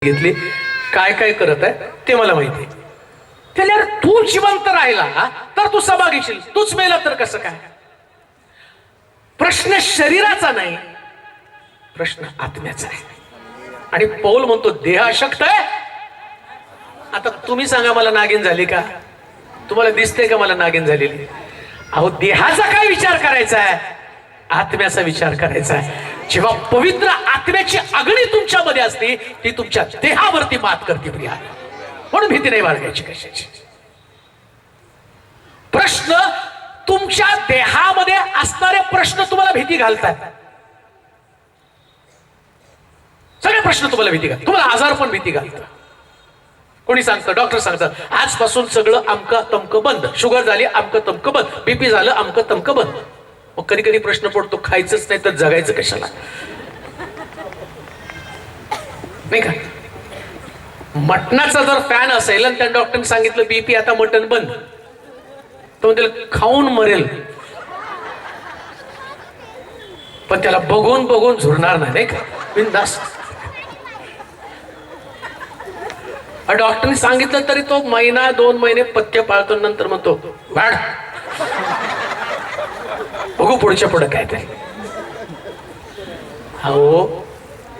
घेतली काय काय करत आहे ते मला माहिती आहे. त्याला यार तू जिवंत राहिला तर तू सभा घेशील, तूच मेला तर कसं काय? प्रश्न शरीराचा नाही, प्रश्न आत्म्याचा आहे. आणि पौल म्हणतो देह अशक्त आहे. आता तुम्ही सांगा मला नागिन झाली का? तुम्हाला दिसते का मला नागिन झालेली? अहो देहाचा काय विचार करायचा आहे, आत्म्याचा विचार करायचा आहे. जेव्हा पवित्र आत्म्याची अग्नी तुमच्यामध्ये असते ती तुमच्या देहावरती मात करते प्रिया. म्हणून भीती नाही बाळगायची कशाची. प्रश्न तुमच्या देहामध्ये असणारे प्रश्न तुम्हाला भीती घालतात. सगळे प्रश्न तुम्हाला भीती घालतात. तुम्हाला आजार पण भीती घालतात. कोणी सांगतं, डॉक्टर सांगतात आजपासून सगळं अमकं तमकं बंद, शुगर झाली अमकं तमकं बंद, बीपी झालं अमकं तमकं बंद. मग कधी कधी प्रश्न पडतो खायचंच नाही तर जगायचं कशाला? नाही का? मटणाचा जर फॅन असेल आणि त्या डॉक्टरने सांगितलं बीपी आता मटण बंद, तो त्याला खाऊन मरेल पण त्याला बघून बघून झुरणार नाही का? बिनधास्त. डॉक्टरने सांगितलं तरी तो महिना 2 महिने पथ्य पाळतो, नंतर म्हणतो वाढ बघू पुढच्या पुढे काय ते. हो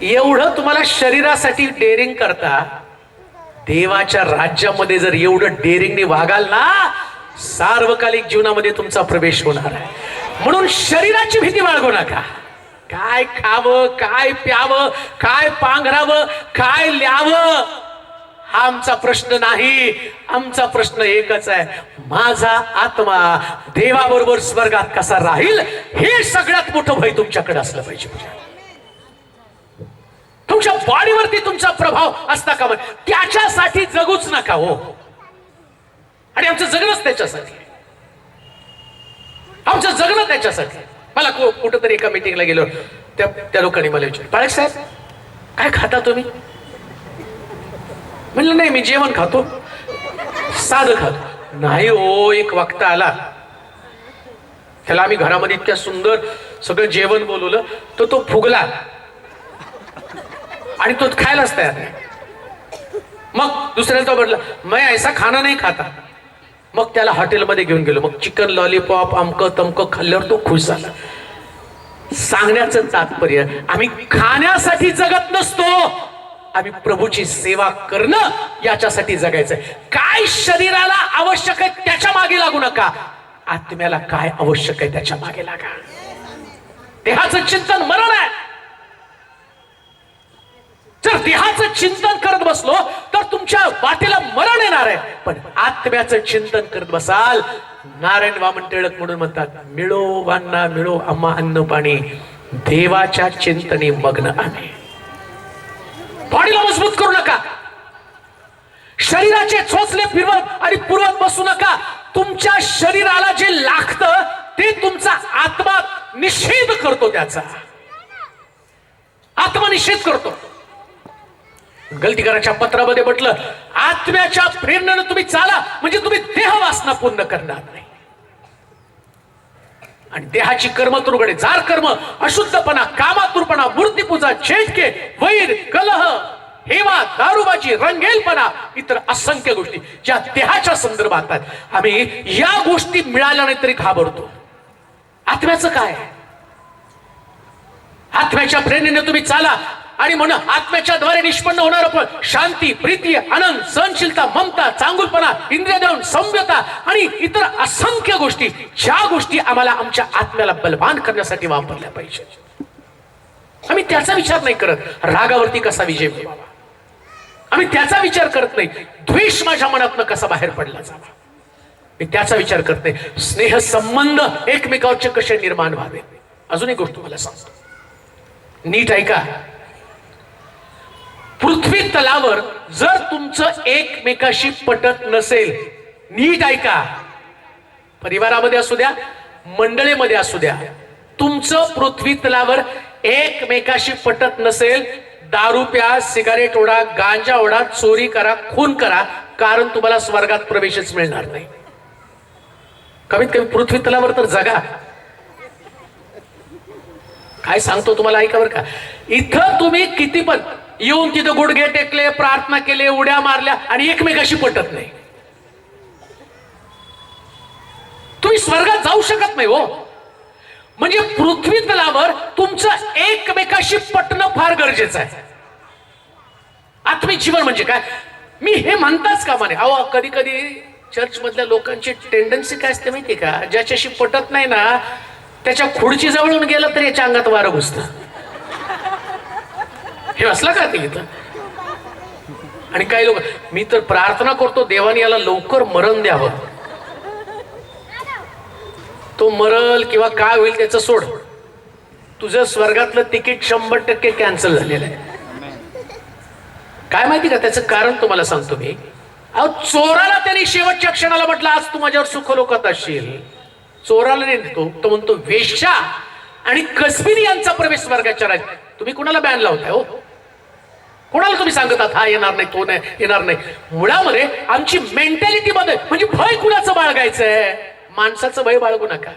एवढं तुम्हाला शरीरासाठी डेअरिंग करता, देवाच्या राज्यामध्ये जर एवढं डेअरिंगने वागाल ना, सार्वकालिक जीवनामध्ये तुमचा प्रवेश होणार आहे. म्हणून शरीराची भीती बाळगू नका. काय खावं, काय प्यावं, काय पांघरावं, काय ल्यावं हा आमचा प्रश्न नाही. आमचा प्रश्न एकच आहे, माझा आत्मा देवाबरोबर स्वर्गात कसा राहील, हे सगळ्यात मोठं भय तुमच्याकडे असलं पाहिजे. तुमच्या बॉडीवरती तुमचा प्रभाव असता का? त्याच्यासाठी जगूच नका हो. आणि आमचं जगणंच त्याच्यासाठी, आमचं जगणं त्याच्यासाठी. मला कुठंतरी एका मीटिंगला गेलो, त्या लोकांनी मला विचारलं पाळक साहेब काय खाता तुम्ही? म्हणलं नाही मी जेवण खातो, साधं खातो. नाही हो, एक वक्ता आला, त्याला आम्ही घरामध्ये इतक्या सुंदर सगळं जेवण बोलवलं, तो फुगला आणि तो खायलाच तयार नाही. मग दुसऱ्याला तो म्हटलं मैं ऐसा खाना नाही खाता. मग त्याला हॉटेलमध्ये घेऊन गेलो. मग चिकन लॉलीपॉप अमकं तमकं खाल्ल्यावर तो खुश झाला. सांगण्याचं तात्पर्य आम्ही खाण्यासाठी जगत नसतो, आम्ही प्रभूची सेवा करणं याच्यासाठी जगायचंय. काय शरीराला आवश्यक आहे त्याच्या मागे लागू नका, आत्म्याला काय आवश्यक आहे त्याच्या मागे लागा. देहाचं चिंतन मरण आहे. जर देहाचं चिंतन करत बसलो तर तुमच्या वाटेला मरण येणार आहे. पण आत्म्याचं चिंतन करत बसाल, नारायण वामन टिळक म्हणून म्हणतात, मिळो वान्ना मिळो आम्हा अन्न पाणी, देवाच्या चिंतने मग्न आम्ही. बॉडीला मजबूत करू नका, शरीराचे चोचले फिरवत आणि पुरवत बसू नका. तुमच्या शरीराला जे लागतं ते तुमचा आत्मा निषेध करतो, त्याचा आत्मा निषेध करतो. गलतीकाराच्या पत्रामध्ये म्हटलं आत्म्याच्या प्रेरणेने तुम्ही चाला, म्हणजे तुम्ही देह वासना पूर्ण करणार नाही. आणि देहाची कर्म तुरुगडे जार कर्म, अशुद्धपणा, कामातुरपणा, मूर्तीपूजा, छेडके, वैर, कलह, हेवा, दारूबाजी, रंगेलपणा, इतर असंख्य गोष्टी ज्या देहाच्या संदर्भात आहेत. आम्ही या गोष्टी मिळाल्या नाही तरी घाबरतो. आत्म्याचं काय? आत्म्याच्या प्रेरणेने तुम्ही चाला आणि म्हणा आत्म्याच्या द्वारे निष्पन्न होणार पण शांती, प्रीती, आनंद, सहनशीलता, ममता, चांगुलपणा, इंद्रिय देऊन संयमता आणि इतर असंख्य गोष्टी, ज्या गोष्टी आम्हाला आमच्या आत्म्याला बलवान करण्यासाठी वापरल्या पाहिजे. आम्ही त्याचा विचार नाही करत, रागावरती कसा विजय मिळवावा, आम्ही त्याचा विचार करत नाही. द्वेष माझ्या मनातनं कसा बाहेर पडला जावा, मी त्याचा विचार करत नाही. स्नेह संबंध एकमेकांचे कसे निर्माण व्हावे. अजून एक गोष्ट तुम्हाला सांगतो, नीट ऐका. पृथ्वी तलावर जर तुमचं एकमेकाशी पटत नसेल, नीट ऐका, परिवारामध्ये असू द्या, मंडळीमध्ये असू द्या, तुमचं पृथ्वी तलावर एकमेकाशी पटत नसेल, दारू प्या, सिगारेट ओढा, गांजा ओढा, चोरी करा, खून करा, कारण तुम्हाला स्वर्गात प्रवेशच मिळणार नाही. कमीत कमी पृथ्वी तलावर तर जगा. काय सांगतो तुम्हाला ऐका बरं का. इथं तुम्ही किती पण येऊन तिथं गुडघे टेकले, प्रार्थना केले, उड्या मारल्या आणि एकमेकाशी पटत नाही. तुम्ही स्वर्गात जाऊ शकत नाही हो. म्हणजे पृथ्वी तलावर तुमचं एकमेकाशी पटणं फार गरजेचं आहे. आत्मिक जीवन म्हणजे काय, मी हे म्हणताच का म्हणे. अहो कधी कधी चर्च मधल्या लोकांची टेंडन्सी काय असते माहिती का, ज्याच्याशी पटत नाही ना त्याच्या खुर्ची जवळून गेलं तरी याच्या अंगात वारं घुसतं. हे असलं का ते इथं. आणि काही लोक, मी तर प्रार्थना करतो देवाने याला लवकर मरण द्यावं. तो मरल किंवा काय होईल त्याचं सोड, तुझं स्वर्गातलं तिकीट 100% कॅन्सल झालेलं आहे. काय माहिती का त्याचं कारण तुम्हाला सांगतो मी. अहो चोराला त्यांनी शेवटच्या क्षणाला म्हटलं आज तू माझ्यावर सुखलोकात असशील. चोराला नाही तो म्हणतो वेश्या आणि कसबिनी यांचा प्रवेश स्वर्गाच्या राज्यात. तुम्ही कुणाला बॅन लावताय हो, कोणाला तुम्ही सांगतात हा येणार नाही तो नाही येणार नाही. मुळामध्ये आमची मेंटॅलिटी मध्ये म्हणजे भय कुणाचं बाळगायचंय, माणसाचं भय बाळगू नका.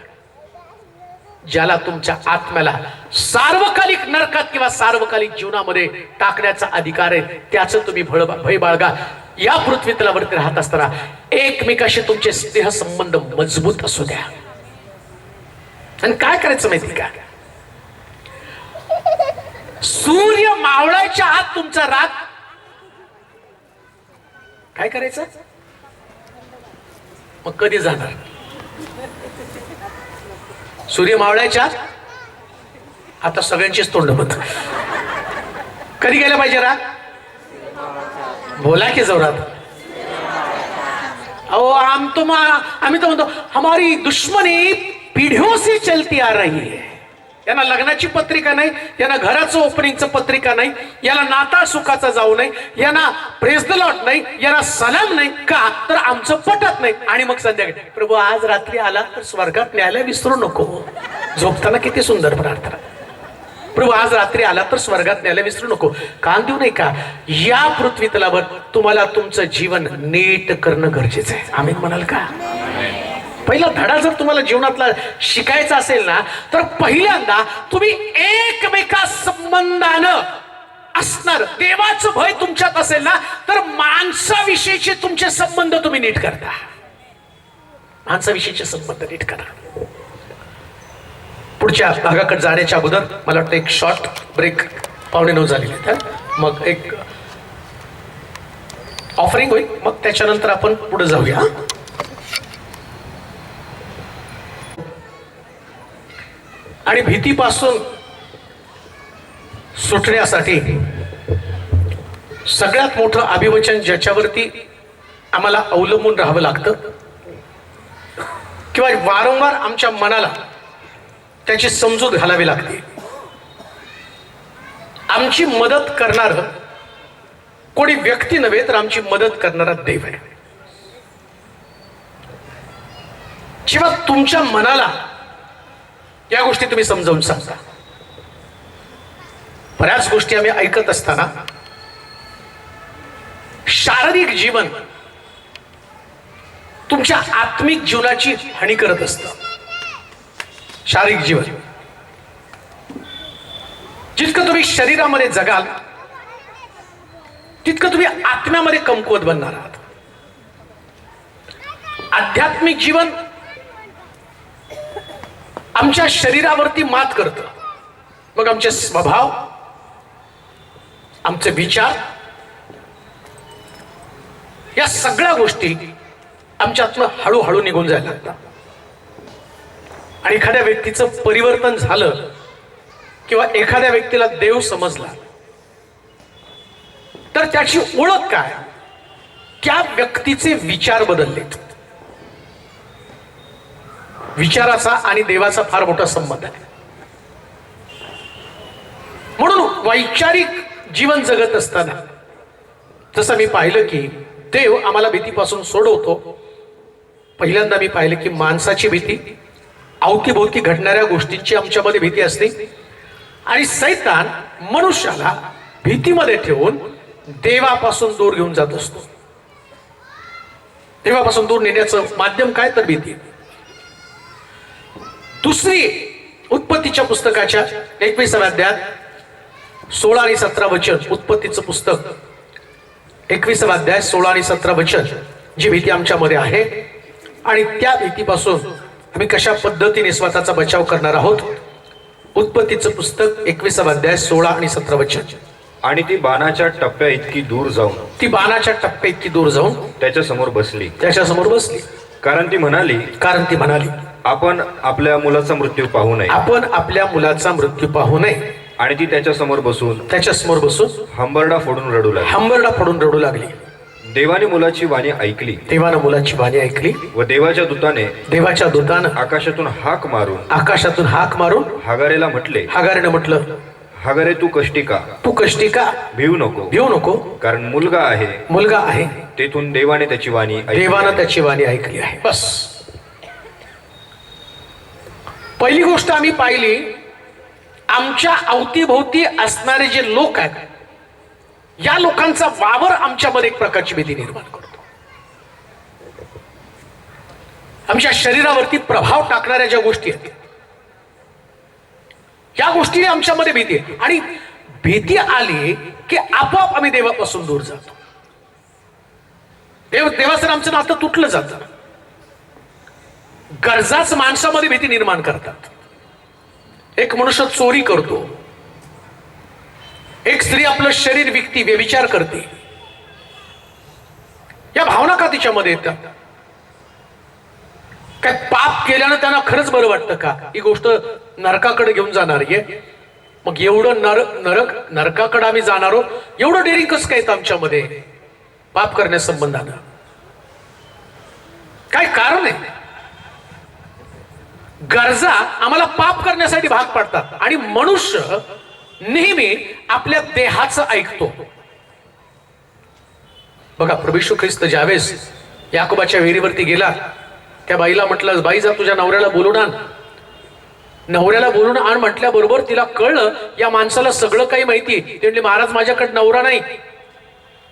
ज्याला तुमच्या आत्म्याला सार्वकालिक नरकात किंवा सार्वकालिक जीवनामध्ये टाकण्याचा अधिकार आहे त्याचं तुम्ही भय बाळगा. या पृथ्वी तलावरती राहत असताना एकमेकाशी तुमचे स्नेह संबंध मजबूत असू द्या. आणि काय करायचं माहिती का, सूर्य मावळायच्या आत तुमचा राग काय करायचं, मग कधी जाणार. सूर्य मावळायच्या आता सगळ्यांचीच तोंड बंद. कधी गेलं पाहिजे राग, बोला की जोरात. अहो आम्ही तो म्हणतो हमारी दुश्मनी पिढ्यों से चलती आ रही है. यांना लग्नाची पत्रिका नाही, यांना घराचं ओपनिंगचं पत्रिका नाही, याला नाता सुखाचा जाऊ नाही, यांना प्रेज द लॉर्ड नाही, यांना सलाम नाही. का तर आमचं पटत नाही. आणि मग संध्याकाळी प्रभू आज रात्री आला तर स्वर्गात न्यायला विसरू नको. झोपताना किती सुंदर प्रार्थना, प्रभू आज रात्री आला तर स्वर्गात न्यायला विसरू नको. कान देऊ नये का. या पृथ्वी तलावर तुम्हाला तुमचं जीवन नीट करणं गरजेचं आहे. आम्ही म्हणाल का. पहिला धडा जर तुम्हाला जीवनातला शिकायचा असेल ना तर पहिल्यांदा तुम्ही एकमेका संबंधानं असणार देवाचं भय तुमच्यात असेल ना तर माणसाविषयीचे तुमचे संबंध तुम्ही नीट करता. माणसाविषयीचे संबंध नीट करा. पुढच्या भागाकडे जाण्याच्या अगोदर मला वाटतं एक शॉर्ट ब्रेक 8:45 झालेले आहेत. मग एक ऑफरिंग होईल, मग त्याच्यानंतर आपण पुढे जाऊया. आणि भीतीपासून सुटण्यासाठी सगळ्यात मोठं अभिवचन ज्याच्यावरती आम्हाला अवलंबून राहावं लागतं किंवा वारंवार आमच्या मनाला त्याची समजूत घालावी लागते, आमची मदत करणार कोणी व्यक्ती नव्हे तर आमची मदत करणारा देव आहे. जेव्हा तुमच्या मनाला या गोष्टी तुम्ही समजावून सांगता. बऱ्याच गोष्टी आम्ही ऐकत असताना शारीरिक जीवन तुमच्या आत्मिक जीवनाची हानी करत असतं. शारीरिक जीवन जितकं तुम्ही शरीरामध्ये जगाल तितकं तुम्ही आत्म्यामध्ये कमकुवत बनणार आहात. आध्यात्मिक जीवन आमच्या शरीरावरती मात करतं. मग आमचे स्वभाव, आमचे विचार, या सगळ्या गोष्टी आमच्यातनं हळूहळू निघून जायला लागतात. आणि एखाद्या व्यक्तीचं परिवर्तन झालं किंवा एखाद्या व्यक्तीला देव समजला तर त्याची ओळख काय, त्या व्यक्तीचे विचार बदललेत. विचाराचा आणि देवाचा फार मोठा संबंध आहे. म्हणून वैचारिक जीवन जगत असताना जसं मी पाहिलं की देव आम्हाला भीतीपासून सोडवतो. पहिल्यांदा मी पाहिलं की माणसाची भीती, अवतीभोवती घडणाऱ्या गोष्टींची आमच्यामध्ये भीती असते आणि सैतान मनुष्याला भीतीमध्ये ठेवून देवापासून दूर घेऊन जात असतो. देवापासून दूर नेण्याचं माध्यम काय तर भीती. दुसरी उत्पत्तीच्या पुस्तकाच्या 21व्या अध्यायात 16 आणि 17 वचन, उत्पत्तीचं पुस्तक 21वा अध्याय 16 आणि 17 वचन. जी भीती आमच्यामध्ये आहे आणि त्या भीतीपासून आम्ही कशा पद्धतीने स्वतःचा बचाव करणार आहोत. उत्पत्तीचं पुस्तक 21वा अध्याय 16 आणि 17 वचन. आणि ती बाणाच्या टप्प्या इतकी दूर जाऊन, ती बाणाच्या टप्प्या इतकी दूर जाऊन त्याच्या समोर बसली. कारण ती म्हणाली, आपण आपल्या मुलाचा मृत्यू पाहू नये. आपण आपल्या मुलाचा मृत्यू पाहू नये. आणि ती त्याच्या समोर बसून हंबरडा फोडून रडू लागली. देवाने मुलाची वाणी ऐकली. व देवाच्या दूताने आकाशातून हाक मारून हागारेला म्हटले, हागारे तू कष्टी का भिवू नको, कारण मुलगा आहे. तेथून देवाने त्याची वाणी ऐकली आहे. बस, पहिली गोष्ट आम्ही पाहिली, आमच्या अवतीभोवती असणारे जे लोक आहेत, या लोकांचा वावर आमच्यामध्ये एक प्रकारची भीती निर्माण करतो. आमच्या शरीरावरती प्रभाव टाकणाऱ्या ज्या गोष्टी आहेत, या गोष्टीने आमच्यामध्ये भीती आहे. आणि भीती आली की आपोआप आम्ही देवापासून दूर जातो. देवाचं आमचं नातं तुटलं जातं. गरजाच माणसामध्ये भीती निर्माण करतात. एक मनुष्य चोरी करतो, एक स्त्री आपलं शरीर विकती, व्यभिचार करते. या भावना का तिच्यामध्ये येतात? काय पाप केल्यानं त्यांना खरंच बरं वाटतं का? ही गोष्ट नरकाकडे घेऊन जाणार आहे. मग एवढं नरकाकडे आम्ही जाणारो, एवढं डेअरिंग कसं काय येतं आमच्यामध्ये पाप करण्यासंबंधानं? काय कारण आहे? गरजा आम्हाला पाप करण्यासाठी भाग पडतात आणि मनुष्य नेहमी आपल्या देहाचं ऐकतो. बघा, प्रभू येशू ख्रिस्त ज्यावेळेस याकोबाच्या विहिरीवरती गेला, त्या बाईला म्हटलं, बाई जा तुझ्या नवऱ्याला बोलून आण. नवऱ्याला बोलून आण म्हटल्याबरोबर तिला कळलं या माणसाला सगळं काही माहिती. ती म्हटली, महाराज माझ्याकडे नवरा नाही.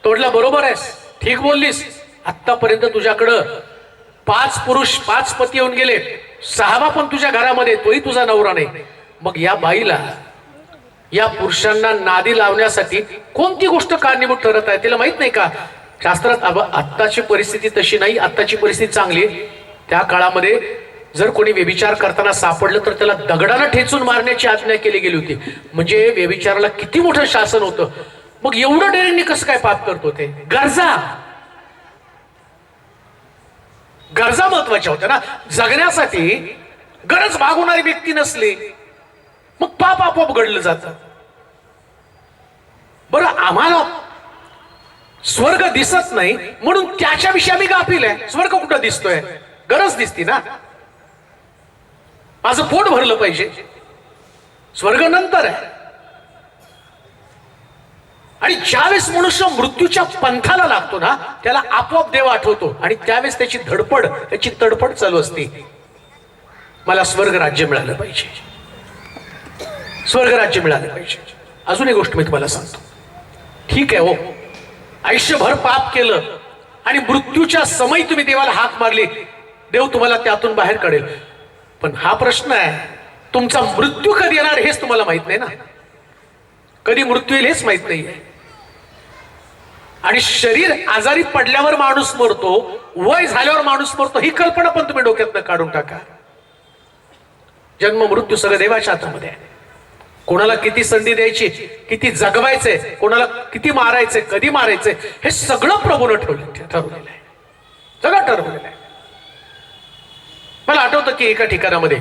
तोडला, बरोबर आहेस, ठीक बोललीस. आतापर्यंत तुझ्याकडं 5 पुरुष 5 पती येऊन गेले, 6वा पण तुझ्या घरामध्ये, तोही तुझा नवरा नाही. मग या बाईला, या पुरुषांना नादी लावण्यासाठी कोणती गोष्ट कारणीभूत ठरत आहे तिला माहित नाही का? शास्त्रात आत्ताची परिस्थिती तशी नाही, आत्ताची परिस्थिती चांगली. त्या काळामध्ये जर कोणी व्यभिचार करताना सापडलं तर त्याला दगडानं ठेचून मारण्याची आज्ञा केली गेली होती. म्हणजे व्यभिचाराला किती मोठं शासन होतं. मग एवढं डेअरिंगने कसं काय पाप करतो ते? गरजा महत्वाच्या होत्या ना. जगण्यासाठी गरज भागवणारी व्यक्ती नसली मग पाप आपोआप घडलं जातं. बरं, आम्हाला स्वर्ग दिसत नाही म्हणून त्याच्याविषयी आम्ही गाफील आहे. स्वर्ग कुठं दिसतोय? गरज दिसती ना. माझं पोट भरलं पाहिजे, स्वर्ग नंतर आहे. आणि ज्यावेळेस मनुष्य मृत्यूच्या पंथाला लागतो ना, त्याला आपोआप देव आठवतो आणि त्यावेळेस त्याची धडपड, त्याची तडफड चालू असते. मला स्वर्ग राज्य मिळालं पाहिजे, स्वर्ग राज्य मिळालं पाहिजे. अजून एक गोष्ट मी तुम्हाला सांगतो. ठीक आहे हो, आयुष्यभर पाप केलं आणि मृत्यूच्या समयी तुम्ही देवाला हाक मारली, देव तुम्हाला त्यातून बाहेर काढेल. पण हा प्रश्न आहे, तुमचा मृत्यू कधी येणार हेच तुम्हाला माहित नाही ना. कधी मृत्यू येईल हेच माहित नाहीये. आणि शरीर आजारी पडल्यावर माणूस मरतो, वय झाल्यावर माणूस मरतो, ही कल्पना पण तुम्ही डोक्यातनं काढून टाका. जन्म मृत्यू सगळं देवाच्या हातामध्ये आहे. कोणाला किती संधी द्यायची, किती जगवायचंय, कोणाला किती मारायचंय, कधी मारायचंय, हे सगळं प्रभूनं ठरवलेलं आहे. सगळं ठरवलेलं आहे. मला आठवतं की एका ठिकाणामध्ये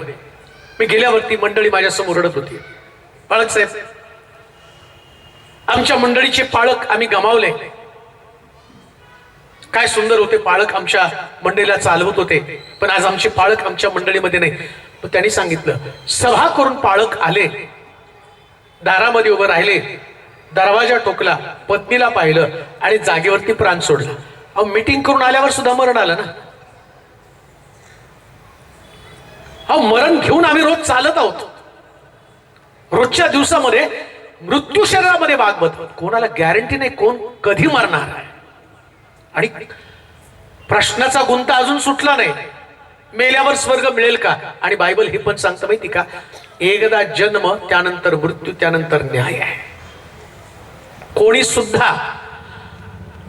मी गेल्यावरती मंडळी माझ्या समोर रडत होती. पाळक साहेब, आमच्या मंडळीचे पाळक आम्ही गमावले. काय सुंदर होते पाळक, आमच्या मंडळीला चालवत होते. पण आज आमचे पाळक आमच्या मंडळीमध्ये नाही. पण त्यांनी सांगितलं, सभा करून पाळक आले, दारामध्ये उभं राहिले, दरवाजा टोकला, पत्नीला पाहिलं आणि जागेवरती प्राण सोडला. अहो, मीटिंग करून आल्यावर सुद्धा मरण आलं ना. अहो, मरण घेऊन आम्ही रोज चालत आहोत. रोजच्या दिवसामध्ये मृत्यू शरीरामध्ये वागवत, कोणाला गॅरंटी नाही कोण कधी मरणार आहे. आणि प्रश्नाचा गुंता अजून सुटला नाही, मेल्यावर स्वर्ग मिळेल का? आणि बायबल हे पण सांगतं माहिती का, एकदा जन्म त्यानंतर मृत्यू त्यानंतर न्याय आहे. कोणी सुद्धा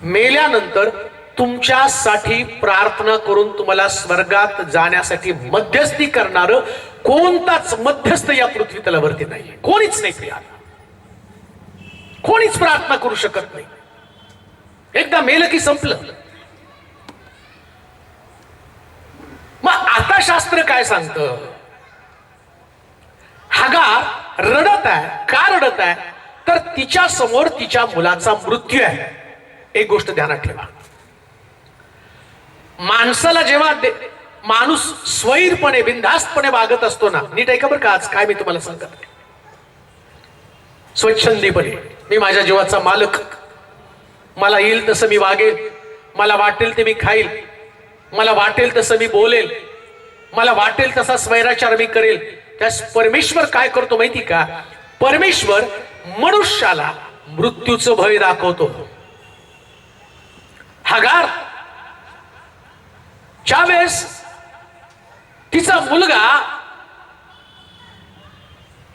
मेल्यानंतर तुमच्यासाठी प्रार्थना करून तुम्हाला स्वर्गात जाण्यासाठी मध्यस्थी करणार कोणताच मध्यस्थ या पृथ्वी तलावरती नाही. कोणीच नाही प्रिया, कोणीच प्रार्थना करू शकत नाही. एकदा मेलं की संपलं. मग आता शास्त्र काय सांगतं? हगार रडत आहे. का रडत आहे? तर तिच्या समोर तिच्या मुलाचा मृत्यू आहे. एक गोष्ट ध्यानात ठेवा, माणसाला जेव्हा माणूस स्वैरपणे बिनधास्तपणे वागत असतो ना, नीट ऐका बरं का, आज काय मी तुम्हाला सांगत आहे, स्वच्छंदीपणे, मी माझ्या जीवाचा मालक, मला येईल तसं मी वागेल, मला वाटेल ते मी खाईल, मला वाटेल तसं मी बोलेल, मला वाटेल तसा स्वैराचार मी करेल. त्यास परमेश्वर काय करतो माहिती का? परमेश्वर मनुष्याला मृत्यूचं भय दाखवतो. हगार ज्यावेळेस तिचा मुलगा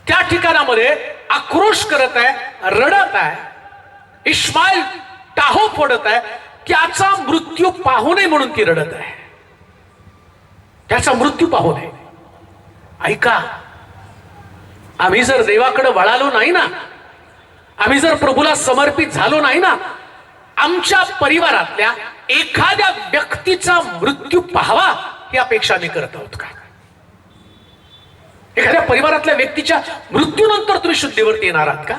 त्या ठिकाणामध्ये आक्रोश करत आहे, रडत आहे, इस्माईल टाहो फोडत आहे, त्याचा मृत्यू पाहू नये म्हणून ती रडत आहे. त्याचा मृत्यू पाहू नये. ऐका, आम्ही जर देवाकडे वळालो नाही ना, आम्ही जर प्रभूला समर्पित झालो नाही ना, आमच्या परिवारातल्या एखाद्या व्यक्तीचा मृत्यू पाहावा ही अपेक्षा आम्ही करत आहोत का? एखाद्या परिवारातल्या व्यक्तीच्या मृत्यूनंतर तुम्ही शुद्धीवरती येणार आहात का?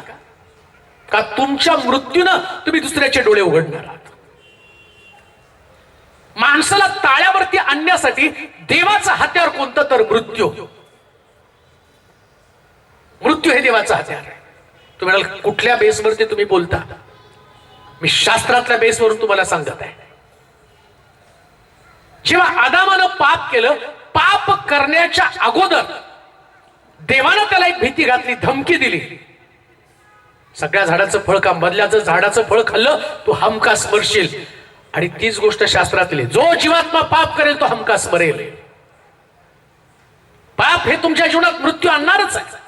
का तुमच्या मृत्यूनं तुम्ही दुसऱ्याचे डोळे उघडणार आहात? माणसाला ताळ्यावरती आणण्यासाठी देवाचा हत्यार कोणतं? तर मृत्यू. मृत्यू हे देवाचा हत्यार आहे. तुम्ही म्हणाल कुठल्या बेसवरती तुम्ही बोलता? मी शास्त्रातल्या बेसवरून तुम्हाला सांगत आहे. जेव्हा आदामानं पाप केलं, पाप करण्याच्या अगोदर देवानं त्याला एक भीती घातली, धमकी दिली, सगळ्या झाडाचं फळ का? मधल्याचं झाडाचं फळ खाल्लं तू हमखास मरशील. आणि तीच गोष्ट शास्त्रातली, जो जीवात्मा पाप करेल तो हमखास मरेल. पाप हे तुमच्या जीवनात मृत्यू आणणारच आहे.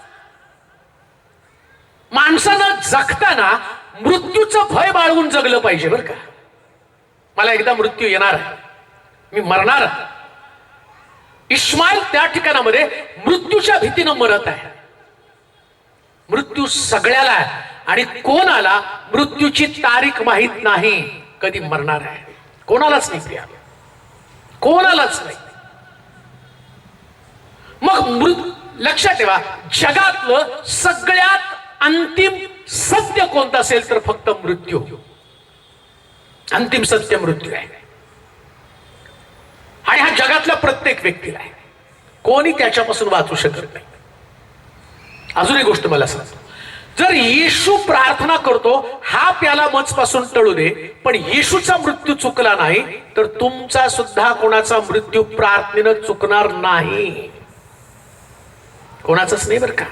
माणसानं जगताना मृत्यूचं भय बाळगून जगलं पाहिजे बरं का. मला एकदा मृत्यू येणार आहे, मी मरणार. इस्माईल त्या ठिकाणामध्ये मृत्यूच्या भीतीनं मरत आहे. मृत्यू सगळ्याला आहे आणि कोणाला मृत्यूची तारीख माहित नाही, कधी मरणार आहे कोणालाच नाही प्रिया, कोणालाच नाही. मग लक्षात ठेवा, जगातलं सगळ्यात अंतिम सत्य कोणतं असेल तर फक्त मृत्यू. अंतिम सत्य मृत्यू आहे. आणि हा जगातल्या प्रत्येक व्यक्तीला आहे, कोणी त्याच्यापासून वाचू शकत नाही. अजून एक गोष्ट मला सांगतो, जर येशू प्रार्थना करतो हा प्याला मजपासून टळू दे, पण येशूचा मृत्यू चुकला नाही तर तुमचा सुद्धा कोणाचा मृत्यू प्रार्थनेनं चुकणार नाही. कोणाचंच नाही बरं का.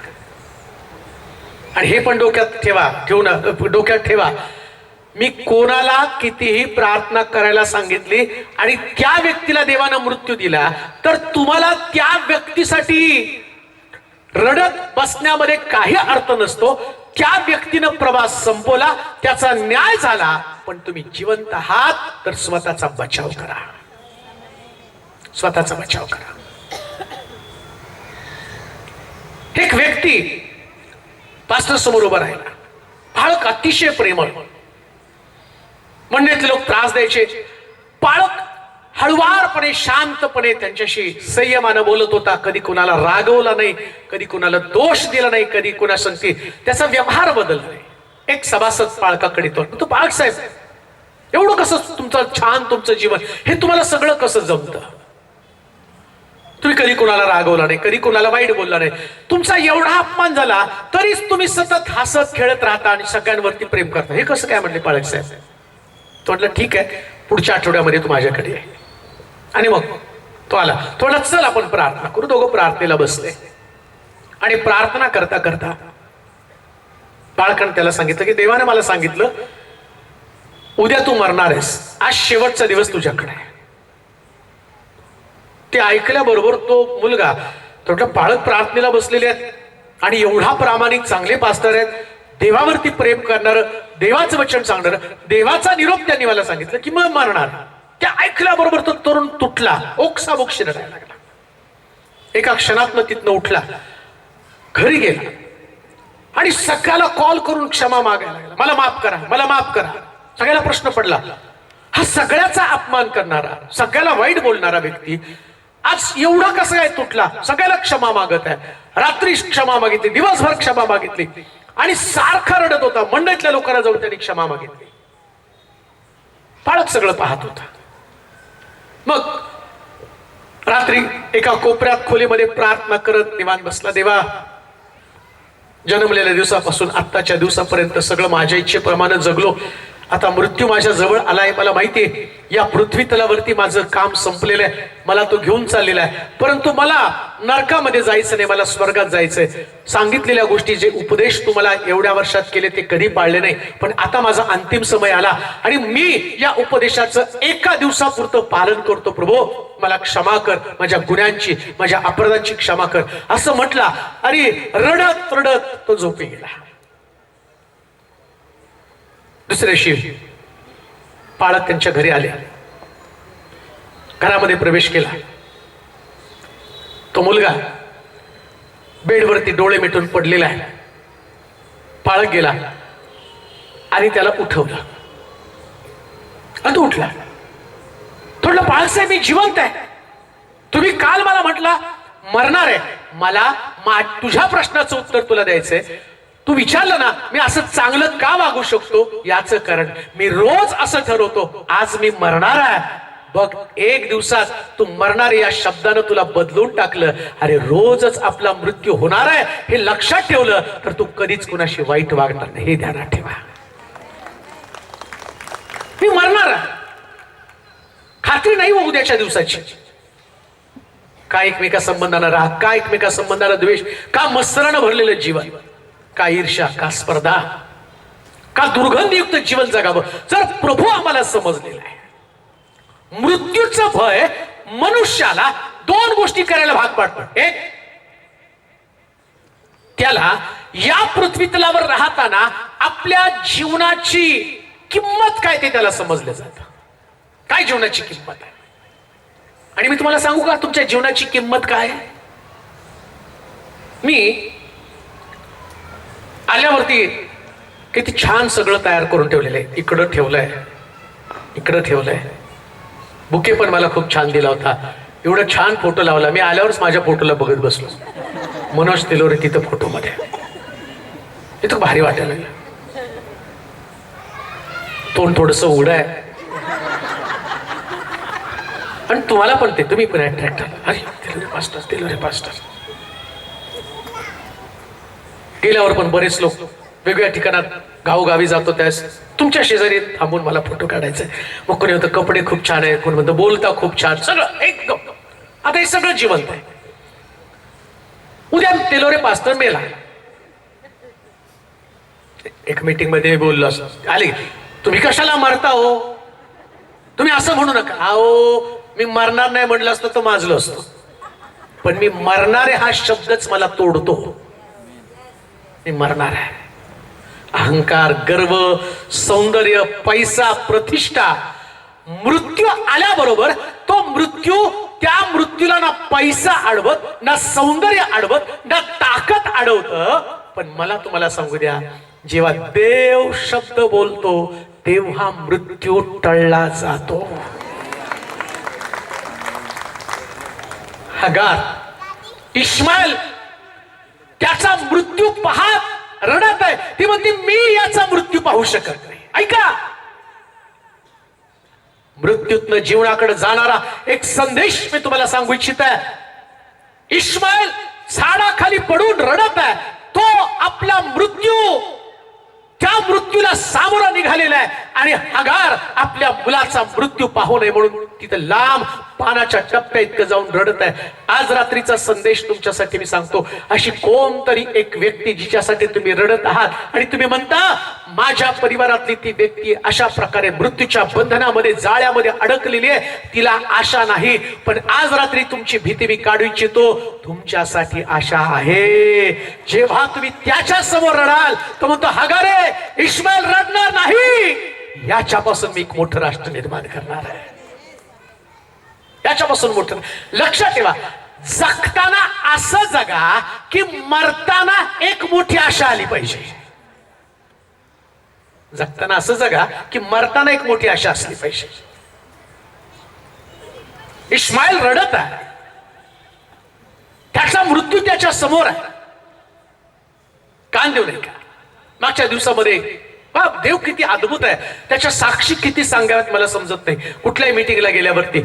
आणि हे पण डोक्यात ठेवा, मी कोणाला कितीही प्रार्थना करायला सांगितली आणि त्या व्यक्तीला देवानं मृत्यू दिला तर तुम्हाला त्या व्यक्तीसाठी रडत बसण्यामध्ये काही अर्थ नसतो. त्या व्यक्तीनं प्रवास संपवला, त्याचा न्याय झाला, पण तुम्ही जिवंत आहात तर स्वतःचा बचाव करा, स्वतःचा बचाव करा. एक व्यक्ती पास्टर समोर उभा राहिला, बाळक अतिशय प्रेमळ, मंडळीतले लोक त्रास द्यायचे, बाळक हळुवारपणे शांतपणे त्यांच्याशी संयमानं बोलत होता, कधी कुणाला रागवला नाही, कधी कुणाला दोष दिला नाही, कधी कुणा संगती त्याचा व्यवहार बदलला नाही. एक सभासद बाळकाकडे तो बाळक साहेब, एवढं कसं तुमचं छान तुमचं जीवन, हे तुम्हाला सगळं कसं जमतं? तुम्ही कधी कुणाला रागवला नाही, कधी कुणाला वाईट बोलला नाही, तुमचा एवढा अपमान झाला तरीच तुम्ही सतत हसत खेळत राहता आणि सगळ्यांवरती प्रेम करता, हे कसं काय? म्हटले बाळक साहेब. तो म्हटलं ठीक आहे, पुढच्या आठवड्यामध्ये तू माझ्याकडे आहे. आणि मग तो आला, थोडा चल आपण प्रार्थना करू. दोघं प्रार्थनेला बसले आणि प्रार्थना करता करता बाळकानं त्याला सांगितलं की देवाने मला सांगितलं उद्या तू मरणार आहेस, आज शेवटचा दिवस तुझ्याकडे आहे. ते ऐकल्याबरोबर तो मुलगा, तो बाळक प्रार्थनेला बसलेले आहेत आणि एवढा प्रामाणिक चांगले पास्टर आहेत, देवावरती प्रेम करणार, देवाचं वचन सांगणार, देवाचा निरोप त्यांनी मला सांगितलं की मग मरणार. त्या ऐकल्याबरोबर तो तरुण तुटला, ओक्साबोक्शी रडायला लागला. एका क्षणात तिथनं उठला, घरी गेला आणि सगळ्याला कॉल करून क्षमा मागायला लागला. मला माफ करा, मला माफ करा. सगळ्याला प्रश्न पडला, हा सगळ्याचा अपमान करणारा, सगळ्याला वाईट बोलणारा व्यक्ती आज एवढा कसं काय तुटला? सगळ्याला क्षमा मागत आहे. रात्री क्षमा मागितली, दिवसभर क्षमा मागितली आणि सारखा रडत होता. मंडळीतल्या लोकांना जाऊन त्यांनी क्षमा मागितली. पाळक सगळं पाहत होता. मग रात्री एका कोपऱ्यात खोलीमध्ये प्रार्थना करत निवांत बसला. देवा, जन्मलेल्या दिवसापासून आत्ताच्या दिवसापर्यंत सगळं माझ्या इच्छेप्रमाणे जगलो. आता मृत्यू माझ्या जवळ आलाय. मला माहितीये या पृथ्वी तलावरती माझं काम संपलेलं आहे, मला तो घेऊन चाललेला आहे. परंतु मला नरकामध्ये जायचं नाही, मला स्वर्गात जायचंय. सांगितलेल्या गोष्टी, जे उपदेश तुम्हाला एवढ्या वर्षात केले ते कधी पाळले नाही, पण आता माझा अंतिम समय आला आणि मी या उपदेशाचं एका दिवसापुरतं पालन करतो. प्रभू, मला क्षमा कर, माझ्या गुन्ह्यांची, माझ्या अपराधांची क्षमा कर, असं म्हटला आणि रडत रडत तो झोपी गेला. दुसऱ्या दिवशी पाळक त्यांच्या घरी आले. घरामध्ये प्रवेश केला. तो मुलगा बेडवरती डोळे मिटून पडलेला आहे. पाळक गेला आणि त्याला उठवलं आणि तो उठला. थोडं, पाळक साहेब, मी जिवंत आहे. तुम्ही काल मला म्हटला मरणार आहे. मला तुझ्या प्रश्नाचं उत्तर तुला द्यायचंय. तू विचारलं ना, मी असं चांगलं का वागू शकतो, याचं कारण मी रोज असं ठरवतो, आज मी मरणार आहे. बघ, एक दिवसात तू मरणार या शब्दानं तुला बदलून टाकलं. अरे, रोजच आपला मृत्यू होणार आहे हे लक्षात ठेवलं तर तू कधीच कुणाशी वाईट वागणार नाही, हे ध्यानात ठेवा. मी मरणार आहे, खात्री नाही हो उद्याच्या दिवसाची. का एकमेका संबंधानं राग, का एकमेका संबंधानं द्वेष, का मत्सरानं भरलेलं जीवन, का ईर्ष्या, का स्पर्धा, का दुर्गंधयुक्त जीवन जगावं. जर प्रभू आम्हाला समजलेला आहे मृत्यूचं भय मनुष्याला दोन गोष्टी करायला भाग पाडतं. एक, त्याला या पृथ्वी तलावर राहताना आपल्या जीवनाची किंमत काय ते त्याला समजलं जातं. काय जीवनाची किंमत आहे? आणि मी तुम्हाला सांगू का तुमच्या जीवनाची किंमत काय आहे? मी आल्यावरती किती छान सगळं तयार करून ठेवलेलं आहे. इकडं ठेवलंय, इकडं ठेवलंय. बुके पण मला खूप छान दिला होता. एवढा छान फोटो लावला. मी आल्यावरच माझ्या फोटोला बघत बसलो. मनोज तिलोरे तिथं फोटो मध्ये. इथं भारी वाटायला लागलं. तोंड थोडस उघड आहे आणि तुम्हाला पण ते, तुम्ही पण अट्रॅक्ट झाला. अरे, तिलोरे पास्टर, तिलोरे पास्टर. गेल्यावर पण बरेच लोक वेगवेगळ्या ठिकाणात गावोगावी जातो, त्यास तुमच्या शेजारी थांबून मला फोटो काढायचा. मग कोणी म्हणतं कपडे खूप छान आहे, कोणी म्हणतं बोलता खूप छान, सगळं एकदम. आता हे सगळं जिवंत आहे. उद्या तिलोरे पास्टर मेला. एक मीटिंग मध्ये बोललो असं, आले, तुम्ही कशाला मरता हो, तुम्ही असं म्हणू नका. अहो, मी मरणार नाही म्हटलं असतं तर माजलो असतो, पण मी मरणारे हा शब्दच मला तोडतो. मी मरणार आहे. अहंकार, गर्व, सौंदर्य, पैसा, प्रतिष्ठा, मृत्यू आल्याबरोबर तो मृत्यू, त्या मृत्यूला ना पैसा अडवत, ना सौंदर्य अडवत, ना ताकद अडवत. पण मला तुम्हाला सांगू द्या, जेव्हा देव शब्द बोलतो तेव्हा मृत्यू टळला जातो. हगार, इश्माईल त्याचा मृत्यू पाहत रडत आहे. ती म्हणते मी याचा मृत्यू पाहू शकत नाही. ऐका, मृत्यूतनं जीवनाकडे जाणारा एक संदेश मी तुम्हाला सांगू इच्छित आहे. इश्माईल झाडाखाली पडून रडत आहे. तो आपला मृत्यू, त्या मृत्यूला सामोरा निघालेला आहे आणि हगार आपल्या मुलाचा मृत्यू पाहू नये म्हणून तिथं लांब पानाच्या टप्प्या इतकं जाऊन रडत आहे. आज रात्रीचा संदेश तुमच्यासाठी मी सांगतो. अशी कोणतरी एक व्यक्ती जिच्यासाठी तुम्ही रडत आहात आणि तुम्ही म्हणता माझ्या परिवारातली ती व्यक्ती अशा प्रकारे मृत्यूच्या बंधनामध्ये जाळ्यामध्ये अडकलेली आहे, तिला आशा नाही. पण आज रात्री तुमची भीती मी काढू इच्छितो. तुमच्यासाठी आशा आहे. जेव्हा तुम्ही त्याच्या समोर रडाल तो म्हणतो हगारे इश्माईल रडणार नाही, याच्यापासून मी एक मोठं राष्ट्र निर्माण करणार आहे. याच्यापासून मोठं. लक्षात ठेवा, जगताना असं जगा की मरताना एक मोठी आशा आली पाहिजे. जगताना असं जगा की मरताना एक मोठी आशा असली पाहिजे. इस्माईल रडत आहे, त्याचा मृत्यू त्याच्या समोर आहे. कान देऊ नये का? मागच्या दिवसामध्ये देव किती अद्भुत आहे, त्याच्या साक्षी किती सांगाव्यात मला समजत नाही. कुठल्याही मीटिंगला गेल्यावरती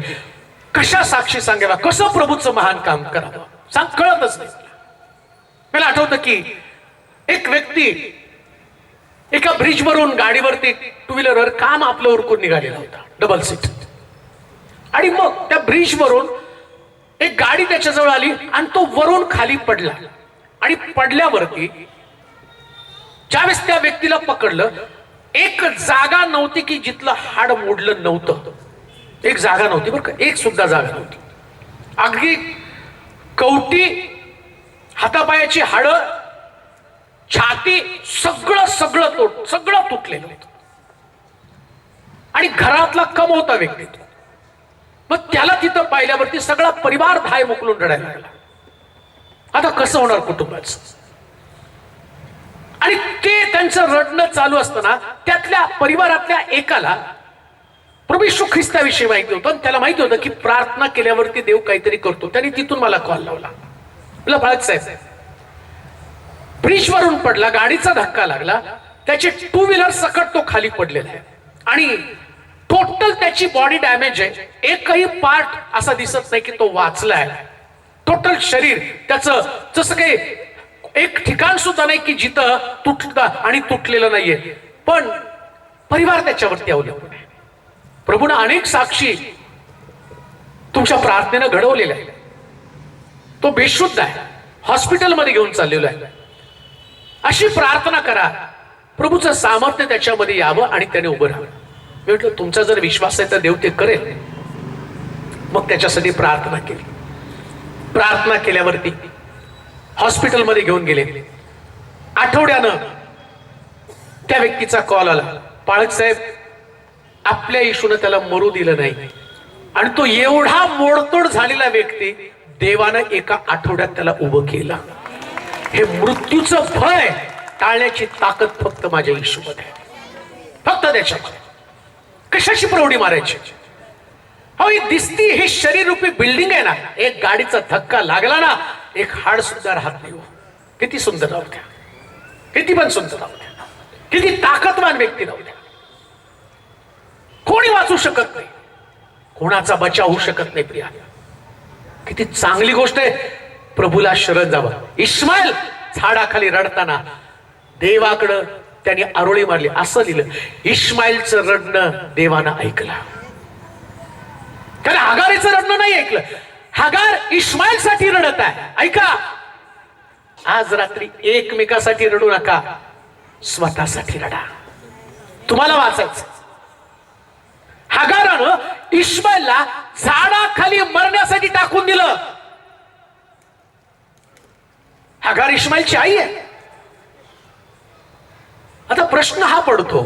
कशा साक्षी सांगाव्या, कसं प्रभूचं महान काम करावं कळतच नाही. मला आठवतं की एक व्यक्ती एका ब्रिजवरून गाडीवरती टू व्हीलरवर काम आपलं उरकून निघालेला होता, डबल सीट. आणि मग त्या ब्रिजवरून एक गाडी त्याच्याजवळ आली आणि तो वरून खाली पडला. आणि पडल्यावरती ज्यावेळेस त्या व्यक्तीला पकडलं, एक जागा नव्हती की जिथलं हाड मोडलं नव्हतं. एक जागा नव्हती बरं का, एक सुद्धा जागा नव्हती. अगदी कवटी, हातापायाची हाडं, छाती सगळं तुटलेलं होतं. आणि घरातला कमवता व्यक्ती तो. मग त्याला तिथं पाहिल्यावरती सगळा परिवार धाय मोकलून रडायला लागला. आता कसं होणार कुटुंबाचं? आणि ते त्यांचं रडणं चालू असताना त्यातल्या परिवारातल्या एकाला प्रभू येशू ख्रिस्ताविषयी माहिती होतं. त्याला माहिती होतं की प्रार्थना केल्यावरती देव काहीतरी करतो. त्यांनी तिथून मला कॉल लावला. मला बाळासाहेब ब्रिजवरून पडला, गाडीचा धक्का लागला, त्याची टू व्हीलर सकट तो खाली पडलेला आहे आणि टोटल त्याची बॉडी डॅमेज आहे. एकही पार्ट असा दिसत नाही की तो वाचलाय. टोटल शरीर त्याचं जसं काही एक ठिकाण सुद्धा नाही की जिथं तुटलेलं नाहीये. पण परिवार त्याच्यावरती अवलंबून आहे. प्रभूनं अनेक साक्षी तुमच्या प्रार्थनेनं घडवलेल्या आहे. तो बेशुद्ध आहे, हॉस्पिटलमध्ये घेऊन चाललेला आहे. अशी प्रार्थना करा, प्रभूचं सामर्थ्य त्याच्यामध्ये यावं आणि त्याने उभं राहावं. मी म्हटलं तुमचा जर विश्वास आहे तर देव ते करेल. मग त्याच्यासाठी प्रार्थना केली. प्रार्थना केल्यावरती हॉस्पिटलमध्ये घेऊन गेले. आठवड्यानं त्या व्यक्तीचा कॉल आला, पाळक साहेब आपल्या येशूनं त्याला मरू दिलं नाही. आणि तो एवढा मोडतोड झालेला व्यक्ती देवानं एका आठवड्यात त्याला उभं केलं. हे मृत्यूचं भय टाळण्याची ताकद फक्त माझ्या येशूमध्ये, फक्त त्याच्यामध्ये. कशाची प्रौढी मारायची? अहो ही दिसती, हे शरीर रूपी बिल्डिंग आहे ना, एक गाडीचा धक्का लागला ना एक हाड सुद्धा राहत नाही. किती सुंदर नव्हत्या, किती पण सुंदर नव्हत्या, किती ताकदवान व्यक्ती नव्हत्या. कोणी वाचू शकत नाही, कोणाचा बचाव होऊ शकत नाही. प्रिया, किती चांगली गोष्ट आहे प्रभूला शरण जावं. इस्माईल झाडाखाली रडताना देवाकडं त्यांनी आरोळी मारली. असं लिहिलं, इस्माईलचं रडणं देवानं ऐकलं. कारण हगारीचं रडणं नाही ऐकलं. हगार इस्माईल साठी रडत आहे. ऐका, आज रात्री एकमेकासाठी रडू नका, स्वतःसाठी रडा. तुम्हाला वाचायचं. हगारानं इस्माईलला झाडाखाली मरण्यासाठी टाकून दिलं. हगार इस्माईलची आई आहे. आता प्रश्न हा पडतो,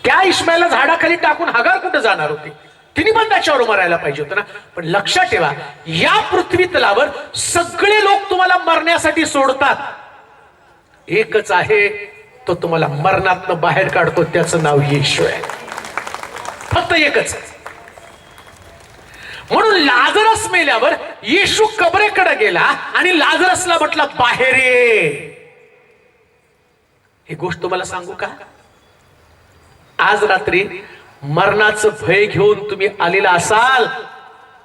त्या इस्माईलला झाडाखाली टाकून हगार कुठे जाणार होती? तिने पण त्याच्यावर मरायला पाहिजे होतं ना. पण लक्षात ठेवा, या पृथ्वी तलावर सगळे लोक तुम्हाला मरण्यासाठी सोडतात. एकच आहे, तो तुम्हाला मरणातनं बाहेर काढतो, त्याचं नाव येशू आहे. फक्त एकच. म्हणून लाजरस मेल्यावर येशू कबरेकडे गेला आणि लाजरसला म्हटलं बाहेर ये. ही गोष्ट तुम्हाला सांगू का? आज रात्री मरणाचं भय घेऊन तुम्ही आलेला असाल,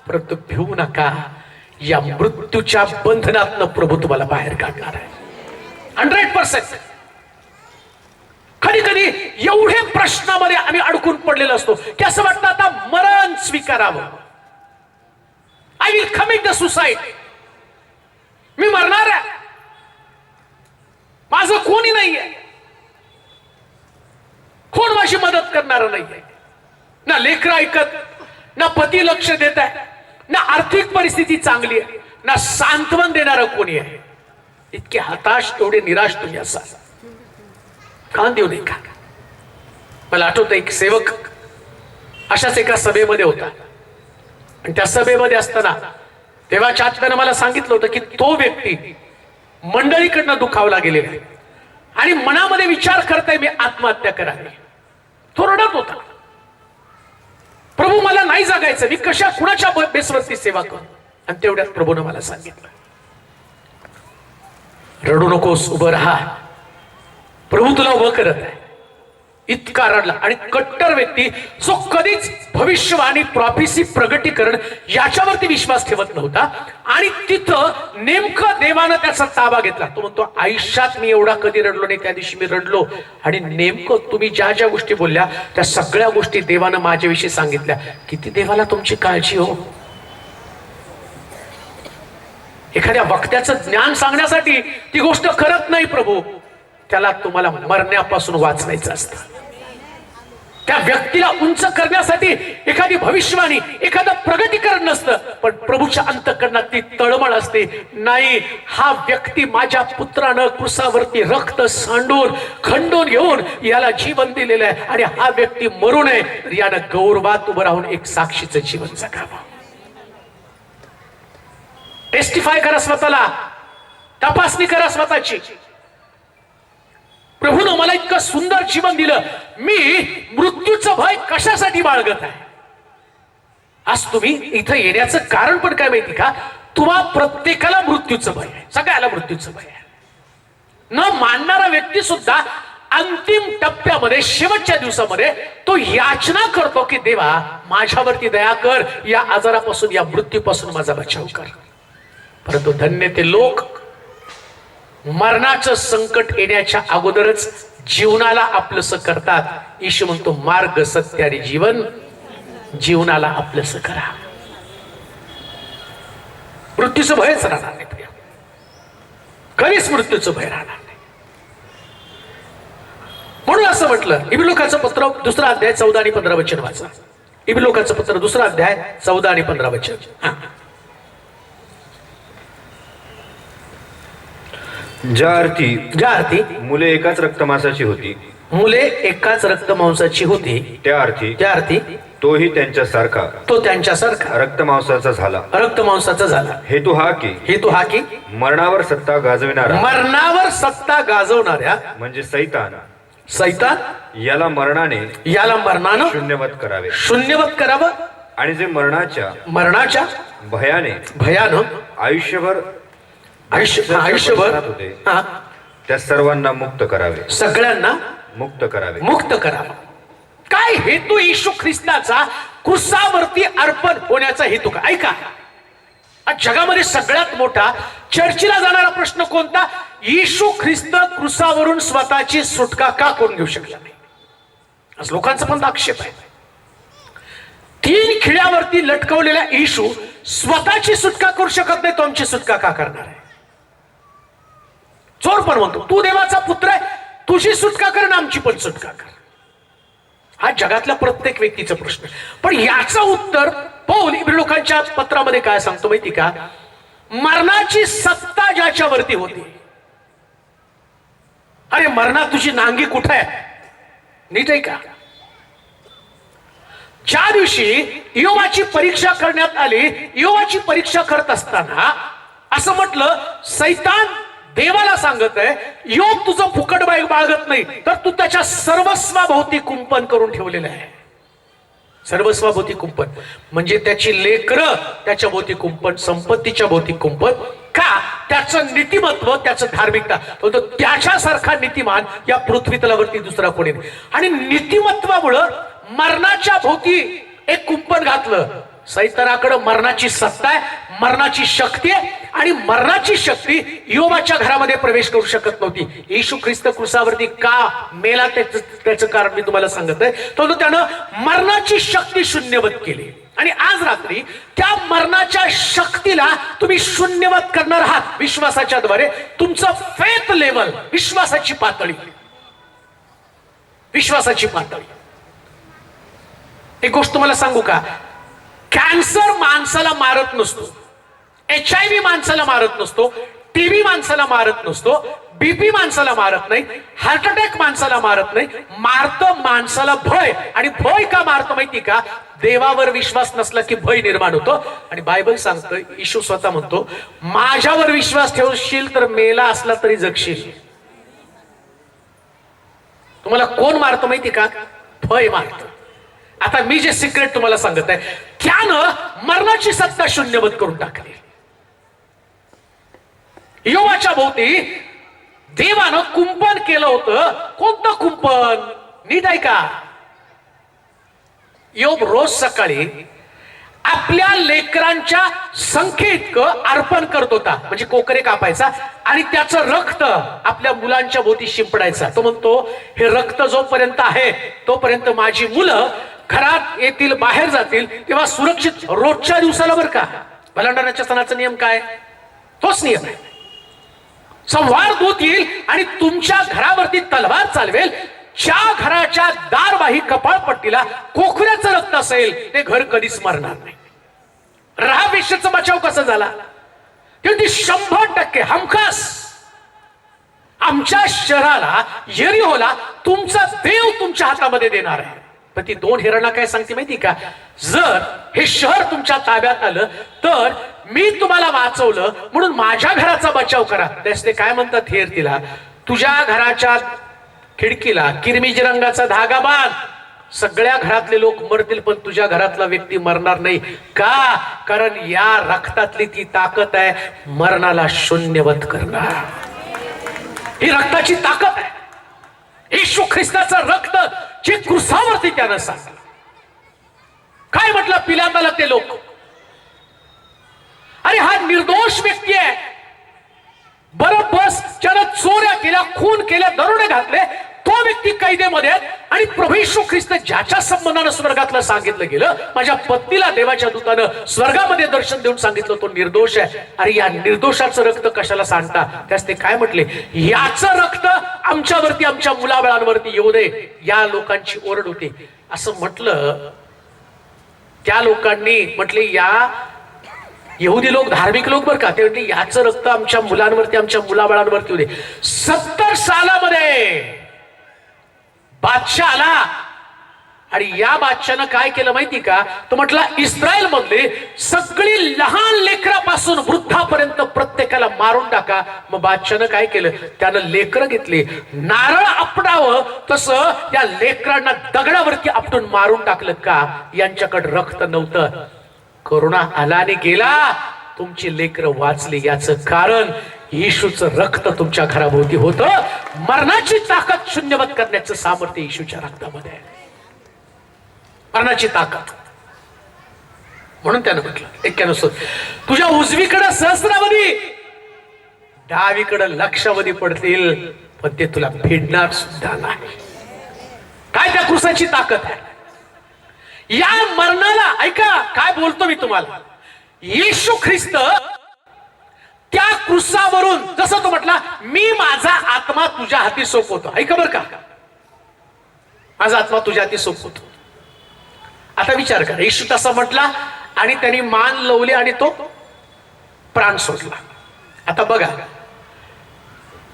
परंतु भिवू नका. या मृत्यूच्या बंधनातनं प्रभू तुम्हाला बाहेर काढणार आहे 100%. कधी कधी एवढे प्रश्नामध्ये आम्ही अडकून पडलेलो असतो की असं वाटतं आता मरण स्वीकारावं. I will commit the suicide. मी मरणार आहे, माझं कोणी नाहीये, कोण माझी मदत करणार नाहीये, ना लेकरं ऐकत, ना पती लक्ष देत आहे, ना आर्थिक परिस्थिती चांगली आहे, ना सांत्वन देणारं कोणी आहे. इतके हताश, एवढे निराश तुम्ही असाल, कान देऊ नये का? मला आठवतं एक सेवक अशाच एका सभेमध्ये होता आणि त्या सभेमध्ये असताना देवाच्या आत्म्यानं मला सांगितलं होतं की तो व्यक्ती मंडळीकडनं दुखावला गेलेला आहे आणि मनामध्ये विचार करताय मी आत्महत्या करावी. तो रडत होता, प्रभू मला नाही जगायचं, मी कशा कुणाच्या बेसवरती सेवा करू. आणि तेवढ्यात प्रभूनं मला सांगितलं, रडू नकोस, उभं राहा, प्रभू तुला उभं करत आहे. इतका रडला. आणि कट्टर व्यक्ती जो कधीच भविष्यवाणी, प्रॉफिसी, प्रगटीकरण याच्यावरती विश्वास ठेवत नव्हता आणि तिथं नेमकं देवानं त्याचा ताबा घेतला. तो म्हणतो आयुष्यात मी एवढा कधी रडलो नाही, त्या दिवशी मी रडलो. आणि नेमकं तुम्ही ज्या ज्या गोष्टी बोलल्या त्या सगळ्या गोष्टी देवानं माझ्याविषयी सांगितल्या. किती देवाला तुमची काळजी हो. एखाद्या वक्त्याचं ज्ञान सांगण्यासाठी ती गोष्ट करत नाही प्रभू, त्याला तुम्हाला मरण्यापासून वाचवायचं असतं. त्या व्यक्तीला उंच करण्यासाठी एखादी भविष्यवाणी, एखादं प्रगतीकरण नसतं, पण प्रभूच्या अंतःकरणात ती तळमळ असते. नाही, हा व्यक्ती माझ्या पुत्रानं क्रुसावरती रक्त सांडून खंडून घेऊन याला जीवन दिलेलं आहे आणि हा व्यक्ती मरू नये तर यानं गौरवात उभं राहून एक साक्षीचं जीवन जगावं. टेस्टिफाय करा स्वतःला, तपासणी करा स्वतःची. प्रभूनं मला इतकं सुंदर जीवन दिलं, मी मृत्यूचं भय कशासाठी बाळगत आहे? आज तुम्ही इथं येण्याचं कारण पण काय माहिती का? तुम्हा प्रत्येकाला मृत्यूचं भय आहे, सगळ्याला मृत्यूचं भय आहे. न मानणारा व्यक्ती सुद्धा अंतिम टप्प्यामध्ये, शेवटच्या दिवसामध्ये तो याचना करतो की देवा माझ्यावरती दया कर, या आजारापासून, या मृत्यूपासून माझा बचाव कर. परंतु धन्य ते लोक मरणाचं संकट येण्याच्या अगोदरच जीवनाला आपलंसं करतात. येशू म्हणतो मार्ग, सत्य आणि जीवन, जीवनाला आपलंसं करा. मृत्यूचं भयच राहणार नाही प्रिया, कधीच मृत्यूचं भय राहणार नाही. म्हणून असं म्हटलं, इब्रिलोकाचं पत्र 2 अध्याय 14 आणि 15 वचन वाचा. इब्रिलोकाचं पत्र 2 अध्याय 14 आणि 15 वचन. ज्या अर्थी मुले एकाच रक्तमांसाची होती, मुले एकाच रक्तमांसाची होती, त्या अर्थी तोही त्यांच्यासारखा रक्तमांसाचा झाला. हेतू हा की मरणावर सत्ता गाजविणाऱ्या म्हणजे सैतान याला मरणाने शून्यवत करावं आणि जे मरणाच्या भयानं आयुष्यभर त्या सर्वांना मुक्त करावे, सगळ्यांना मुक्त करावे. काय हेतू येशू ख्रिस्ताचा क्रुसावरती अर्पण होण्याचा हेतू काय? ऐका, आज जगामध्ये सगळ्यात मोठा चर्चेला जाणारा प्रश्न कोणता? येशू ख्रिस्त क्रुसावरून स्वतःची सुटका का करून घेऊ शकला नाही? आज लोकांचा पण आक्षेप आहे. 3 खिळ्यावरती लटकवलेला येशू स्वतःची सुटका करू शकत नाही, तो आमची सुटका का करणार आहे? चोर पण म्हणतो तू देवाचा पुत्र आहे, तुझी सुटका कर ना आमची पण सुटका कर. हा जगातल्या प्रत्येक व्यक्तीचा प्रश्न. पण याचं उत्तर पौल इब्रिलोकांच्या पत्रामध्ये काय सांगतो माहिती का? मरणाची सत्ता ज्याच्यावरती होती. अरे मरणा, तुझी नांगी कुठे आहे? नीट आहे का? ज्या दिवशी इयोबाची परीक्षा करण्यात आली, इयोबाची परीक्षा करत असताना असं म्हटलं, सैतान देवाला सांगत आहे योग तुझं फुकट बाळगत नाही, तर तू त्याच्या सर्वस्वाभोवती कुंपण करून ठेवलेलं आहे. सर्वस्वाभोवती कुंपण म्हणजे त्याची लेकरं त्याच्या भोवती कुंपण, संपत्तीच्या भोवती कुंपण. का? त्याचं नीतिमत्व, त्याचं धार्मिकता. तो त्याच्यासारखा नीतिमान या पृथ्वी तलावरती दुसरा कोणी नाही. आणि नीतिमत्वामुळं मरणाच्या भोवती एक कुंपण घातलं. सैतानाकडे मरणाची सत्ता आहे, मरणाची शक्ती आहे आणि मरणाची शक्ती इयोबाच्या घरामध्ये प्रवेश करू शकत नव्हती. येशू ख्रिस्त क्रुसावरती का मेला त्याचं कारण मी तुम्हाला सांगत आहे. तो त्यानं मरणाची शक्ती शून्यवत केली. आणि आज रात्री त्या मरणाच्या शक्तीला तुम्ही शून्यवत करणार आहात विश्वासाच्या द्वारे. तुमचं फेथ लेवल, विश्वासाची पातळी, विश्वासाची पातळी. एक गोष्ट तुम्हाला सांगू का, कॅन्सर माणसाला मारत नसतो, HIV माणसाला मारत नसतो, TB माणसाला मारत नसतो, BP माणसाला मारत नाही, हार्ट अटॅक माणसाला मारत नाही. मारतं माणसाला भय. आणि भय का मारतो माहिती का? देवावर विश्वास नसला की भय निर्माण होतो. आणि बायबल सांगतं, येशू स्वतः म्हणतो, माझ्यावर विश्वास ठेवशील तर मेला असला तरी जगशील. तुम्हाला कोण मारतो माहिती का? भय मारतो. आता मी जे सिक्रेट तुम्हाला सांगत आहे, त्यानं मरणाची सत्ता शून्यवत करून टाकली. योवाच्या भोवती देवानं कुंपण केलं होतं. कोणतं कुंपण? नीट ऐका. योब रोज सकाळी आपल्या लेकरांच्या संख्येइतकं अर्पण करत होता, म्हणजे कोकरे कापायचा आणि त्याचं रक्त आपल्या मुलांच्या भोवती शिंपडायचा. तो म्हणतो, हे रक्त जोपर्यंत आहे तोपर्यंत माझी मुलं घरात येतील, बाहेर जातील तेव्हा सुरक्षित. रोजच्या दिवसाला बरं का. भलांडणाच्या सणाचा नियम काय? तोच नियम आहे. संवार दूत येईल आणि तुमच्या घरावरती तलवार चालवेल. ज्या घराच्या दारबाही कपाळपट्टीला कोकऱ्याचं रक्त असेल ते घर कधीच मरणार नाही. राहावेशचा बचाव कसा झाला? किंवा 100% हमखास आमच्या शहराला, यरीहोला तुमचा देव तुमच्या हातामध्ये देणार आहे. पण ती 2 हिरणा काय सांगते माहिती का? जर हे शहर तुमच्या ताब्यात आलं तर मी तुम्हाला वाचवलं म्हणून माझ्या घराचा बचाव करा. त्यास ते काय म्हणतात हेर तिला, तुझ्या घराच्या खिडकीला किरमिज रंगाचा धागा बांध. सगळ्या घरातले लोक मरतील पण तुझ्या घरातला व्यक्ती मरणार नाही. का? कारण या रक्तातली ती ताकद आहे मरणाला शून्यवत करणार. ही रक्ताची ताकद आहे. येशू ख्रिस्ताचं रक्त जे क्रुसावरती त्यानं सांगितलं. काय म्हटलं पिलाताला ते लोक? अरे हा निर्दोष व्यक्ती आहे. बरोबर ज्यानं चोऱ्या केल्या, खून केल्या, दरोडे घातले, तो व्यक्ती कैदेमध्ये आहे. आणि प्रभू येशू ख्रिस्त ज्याच्या संबंधानं स्वर्गातलं सांगितलं गेलं, माझ्या पत्नीला देवाच्या दूतानं स्वर्गामध्ये दर्शन देऊन सांगितलं तो निर्दोष आहे. अरे या निर्दोषाचं रक्त कशाला सांडता? त्यास ते काय म्हटले, याचं रक्त आमच्यावरती, आमच्या मुलाबाळांवरती येऊ दे. या लोकांची ओरड होती. असं म्हटलं, त्या लोकांनी म्हटले, या यहुदी लोक, धार्मिक लोक बरं का, ते म्हटले याचं रक्त आमच्या मुलांवरती, आमच्या मुलाबाळांवरती येऊ दे. 70 सालामध्ये बादशाह आला आणि या बादशाहनं काय केलं माहिती का? तो म्हटला, इस्रायल मधले सगळी लहान लेकरापासून वृद्धापर्यंत प्रत्येकाला मारून टाका. मग बादशाहनं काय केलं? त्यानं लेकरं घेतली, नारळ आपटावं तसं त्या लेकरांना दगडावरती आपटून मारून टाकलं. का? यांच्याकडे रक्त नव्हतं. कोरोना आला आणि गेला, तुमची लेकरं वाचली. याचं कारण येशूचं रक्त तुमच्या घराभोवती होतं. मरणाची ताकद शून्यवत करण्याचं सामर्थ्य येशूच्या रक्तामध्ये आहे. मरणाची ताकद. म्हणून त्यानं म्हटलं 91, तुझ्या उजवीकडे सहस्रावधी, डावीकडे लक्षावधी पडतील पण ते तुला फेडणार सुद्धा नाही. काय त्या क्रूसाची ताकद आहे? या मरणाला ऐका काय बोलतो मी तुम्हाला. येशू ख्रिस्त त्या क्रूसावरून जसं तो म्हटला, मी माझा आत्मा तुझ्या हाती सोपवतो. ऐका बरं का, माझा आत्मा तुझ्या हाती सोपवतो. आता विचार करा, येशू तसा म्हटला आणि त्यांनी मान लवली आणि तो प्राण सोडला. आता बघा,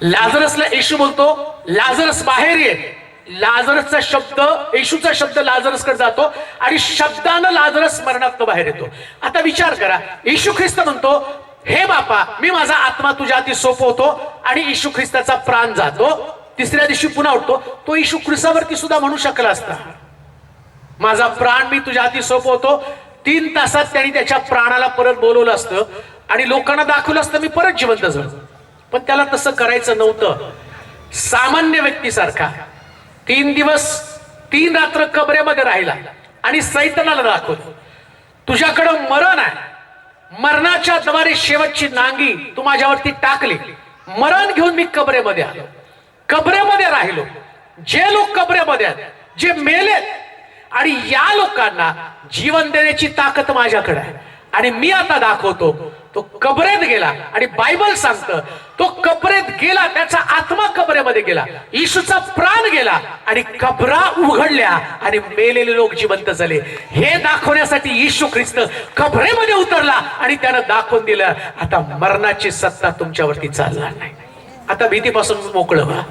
लाजरसला येशू बोलतो, लाजरस बाहेर ये. लाजरसचा शब्द, येशूचा शब्द लाजरसकडे जातो आणि शब्दानं लाजरस मरणातनं बाहेर येतो. आता विचार करा, येशू ख्रिस्त म्हणतो, हे बापा मी माझा आत्मा तुझ्या हाती सोपवतो आणि येशू ख्रिस्ताचा प्राण जातो. तिसऱ्या दिवशी पुन्हा उठतो. तो येशू ख्रिस्तावरती सुद्धा म्हणू शकला असता, माझा प्राण मी तुझ्या हाती सोपवतो. 3 तासात त्यांनी त्याच्या प्राणाला परत बोलवलं असतं आणि लोकांना दाखवलं असतं मी परत जिवंत झालो. पण त्याला तसं करायचं नव्हतं. सामान्य व्यक्तीसारखा 3 दिवस 3 रात्र कबरेमध्ये राहिला आणि सैतानाला दाखवलं, तुझ्याकडं मरण आहे, मरणाच्या द्वारे शेवटची नांगी तू माझ्यावरती टाकली. मरण घेऊन मी कबरेमध्ये आलो, कबरेमध्ये राहिलो. जे लोक कबरेमध्ये आहेत, जे मेलेत आणि या लोकांना जीवन देण्याची ताकद माझ्याकडे आहे आणि मी आता दाखवतो. तो कबरेत गेला आणि बायबल सांगतं तो कबरेत गेला, त्याचा आत्मा कबरेमध्ये गेला, येशूचा प्राण गेला आणि कबरा उघडल्या आणि मेलेले लोक जिवंत झाले. हे दाखवण्यासाठी येशू ख्रिस्त कबरेमध्ये उतरला आणि त्यानं दाखवून दिलं आता मरणाची सत्ता तुमच्यावरती चालणार नाही. आता भीतीपासून मोकळं व्हा.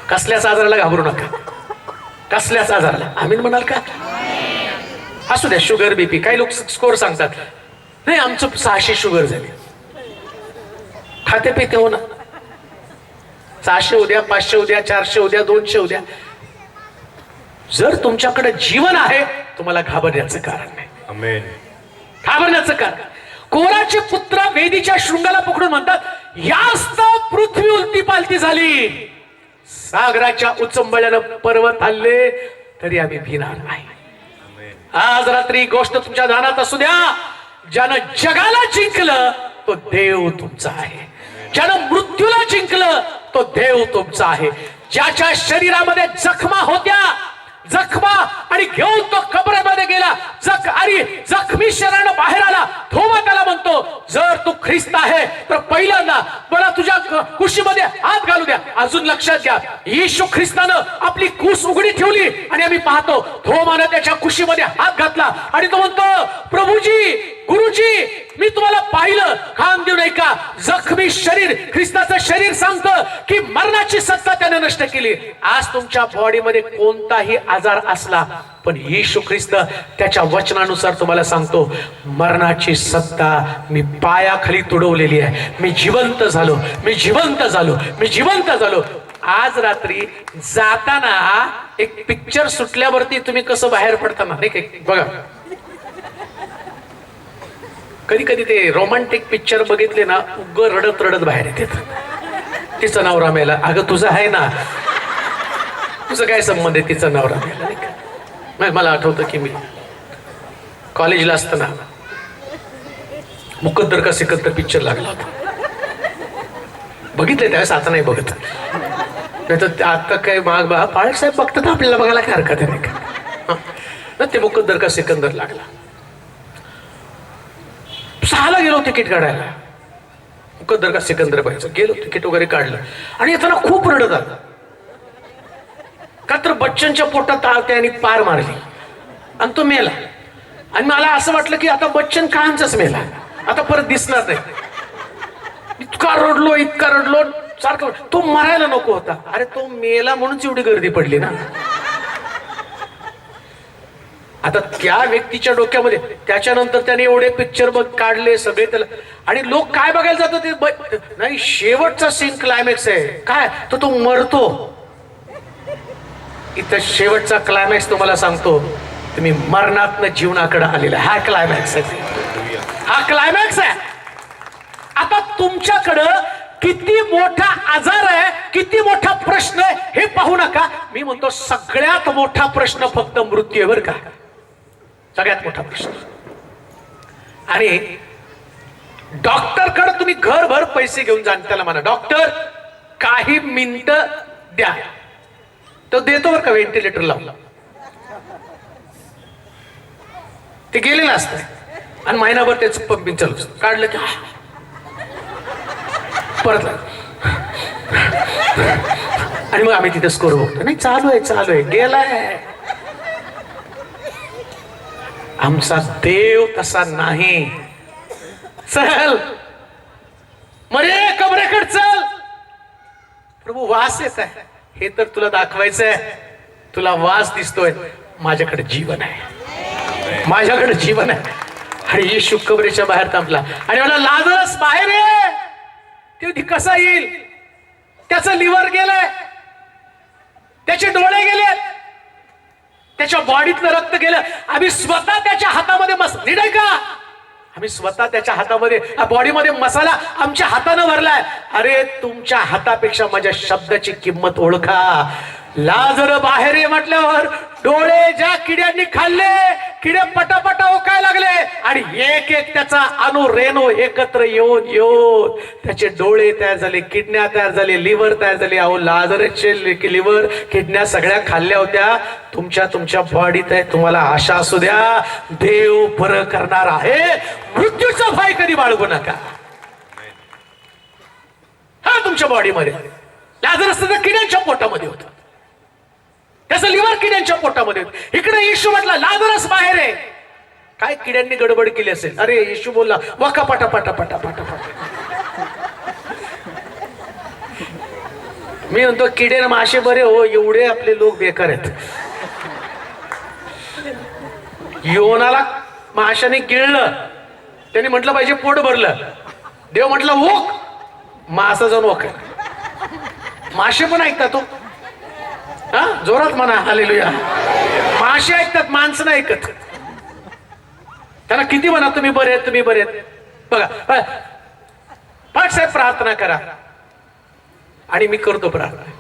कसल्याच आजाराला घाबरू नका, कसल्याच आजाराला. आम्ही म्हणाल का? असू द्या, शुगर बीपी. काही लोक स्कोर सांगतात नाही आमचं 600 शुगर झाली. खाते पिते हो ना, 600 उद्या, 500 उद्या, 400 उद्या, 200 उद्या. जर तुमच्याकडे जीवन आहे तुम्हाला घाबरण्याचं कारण नाही. आमेन. घाबरण्याचं कारण. कोराचे पुत्र वेदीच्या शृंगाला पकडून म्हणतात यास्त पृथ्वी उलटी पालती झाली, सागराच्या उचंबळ्यानं पर्वत हल्ले तरी आम्ही भिणार नाही. आज रात्री गोष्ट तुमच्या ध्यानात असू द्या. ज्यानं जगाला जिंकलं तो देव तुमचा आहे. ज्यानं मृत्यूला जिंकलं तो देव तुमचा आहे. ज्याच्या शरीरामध्ये जखमा होत्या, जखमा आणि घेऊन तो कबरामध्ये गेला, आणि जखमी शरीरानं बाहेर आला. थोमा त्याला म्हणतो जर तू ख्रिस्त आहे तर पहिल्यांदा मला तुझ्या कुशीमध्ये हात घालू द्या. अजून लक्षात घ्या, येशू ख्रिस्तानं आपली कुस उघडी ठेवली आणि आम्ही पाहतो थोमानं त्याच्या कुशीमध्ये हात घातला आणि तो म्हणतो प्रभूजी, गुरुजी, मी तुम्हाला पाहिलं. खान देऊ नये का? जखमी शरीर, ख्रिस्ताचं शरीर सांगतं की मरणाची सत्ता त्याने नष्ट केली. आज तुमच्या बॉडीमध्ये कोणताही आजार असला पण येशू ख्रिस्त त्याच्या वचनानुसार तुम्हाला सांगतो मरणाची सत्ता मी पायाखाली तुडवलेली आहे. मी जिवंत झालो, मी जिवंत झालो, मी जिवंत झालो. आज रात्री जाताना एक पिक्चर सुटल्यावरती तुम्ही कसं बाहेर पडताना नाही बघा, कधी कधी ते रोमॅन्टिक पिक्चर बघितले ना, उग रडत रडत बाहेर येतात. तिचा नवरा मेला, अगं तुझा आहे ना, तुझं काय संबंध आहे तिचा नवरा मेला नाही का? मला आठवतं की मी कॉलेजला असताना मुकद्दर का सिकंदर पिक्चर लागला होता. बघितले त्यावेळेस, आता नाही बघत. नाही तर आता काय माग पाळक साहेब बघतात आपल्याला बघायला काय हरकत आहे नाही का? ते मुकद्दर का सिकंदर लागला. 6ला गेलो तिकीट काढायला, मुकद्दर का सिकंदर पाहिजे. गेलो, तिकीट वगैरे काढलं आणि येताना खूप रडत आलं. का तर बच्चनच्या पोटात त्याने पार मारली आणि तो मेला. आणि मला असं वाटलं की आता बच्चन कायमचाच मेला, आता परत दिसणार नाही. इतका रडलो, इतका रडलो, सारखं तो मरायला नको होता. अरे तो मेला म्हणूनच एवढी गर्दी पडली ना. आता त्या व्यक्तीच्या डोक्यामध्ये त्याच्यानंतर त्याने एवढे पिक्चर बघ काढले सगळे त्याला, आणि लोक काय बघायला जातात ते नाही, शेवटचा सीन क्लायमॅक्स आहे काय, तो मरतो. इथं शेवटचा क्लायमॅक्स तुम्हाला सांगतो, तुम्ही मरणातनं जीवनाकडे आलेला हा क्लायमॅक्स आहे. हा क्लायमॅक्स आहे. आता तुमच्याकडं किती मोठा आजार आहे, किती मोठा प्रश्न आहे हे पाहू नका. मी म्हणतो सगळ्यात मोठा प्रश्न फक्त मृत्यू आहे बरं का, सगळ्यात मोठा प्रश्न. आणि डॉक्टरकडे तुम्ही घरभर पैसे घेऊन जा, त्याला म्हणा डॉक्टर काही मिनिटं द्या, तो देतो बरं का व्हेंटिलेटर लावला. ते गेलेलं असतं आणि महिनाभर त्याचं पंपिंग चालू असतं. काढलं की परत आणि मग आम्ही तिथे स्कोर बघतो, नाही चालू आहे चालू आहे, गेलाय. आमचा देव तसा नाही. चल मरे कबरेकडे चल, प्रभू वास येत आहे हे तर तुला दाखवायचंय. तुला वास दिसतोय, माझ्याकडे जीवन आहे, माझ्याकडे जीवन आहे. आणि येशू कबरेच्या बाहेर थांबला आणि मला लाजरस बाहेर ये. ते कसा येईल? त्याचं लिव्हर गेलंय, त्याचे डोळे गेलेत, त्याच्या बॉडीतलं रक्त गेलं. आम्ही स्वतः त्याच्या हातामध्ये नाही का, आम्ही स्वतः त्याच्या हातामध्ये बॉडीमध्ये मसाला आमच्या हातानं भरलाय. अरे तुमच्या हातापेक्षा माझ्या शब्दाची किंमत ओळखा. लाजर बाहेर ये म्हटल्यावर डोळे ज्या किड्यांनी खाल्ले किडे पटापटा ओकाय लागले आणि एक एक त्याचा रेणू एकत्र येऊन त्याचे डोळे तयार झाले, किडन्या तयार झाले, लिव्हर तयार झाले. अहो लाजरसचे लिव्हर किडन्या सगळ्या खाल्ल्या होत्या. तुमच्या बॉडीत आहे. तुम्हाला आशा असू द्या, देव बरं करणार आहे. मृत्यूचा भय कधी बाळगू नका. हा तुमच्या बॉडीमध्ये लाजरस किड्यांच्या पोटामध्ये होतं, त्याचं लिव्हर किड्यांच्या पोटामध्ये होतं. इकडे येशू म्हटला लाजरस बाहेर आहे. काय किड्यांनी गडबड केली असेल. अरे येशू बोलला वाका पाटा पाटा पाटा पाटा पाटा. मी म्हणतो किडे ना मासे बरे हो, एवढे आपले लोक बेकार आहेत. योनाला माशाने गिळलं, त्यांनी म्हटलं पाहिजे पोट भरलं. देव म्हटलं ओक, मासा जाऊन ओक. मासे पण ऐकतात तो. हा जोरात म्हणा हालेलुया. मासे ऐकतात, माणसं नाही ऐकत. त्यांना किती म्हणा तुम्ही बरे आहेत, तुम्ही बरे आहेत. बघा पाठ साहेब प्रार्थना करा आणि मी करतो प्रार्थना,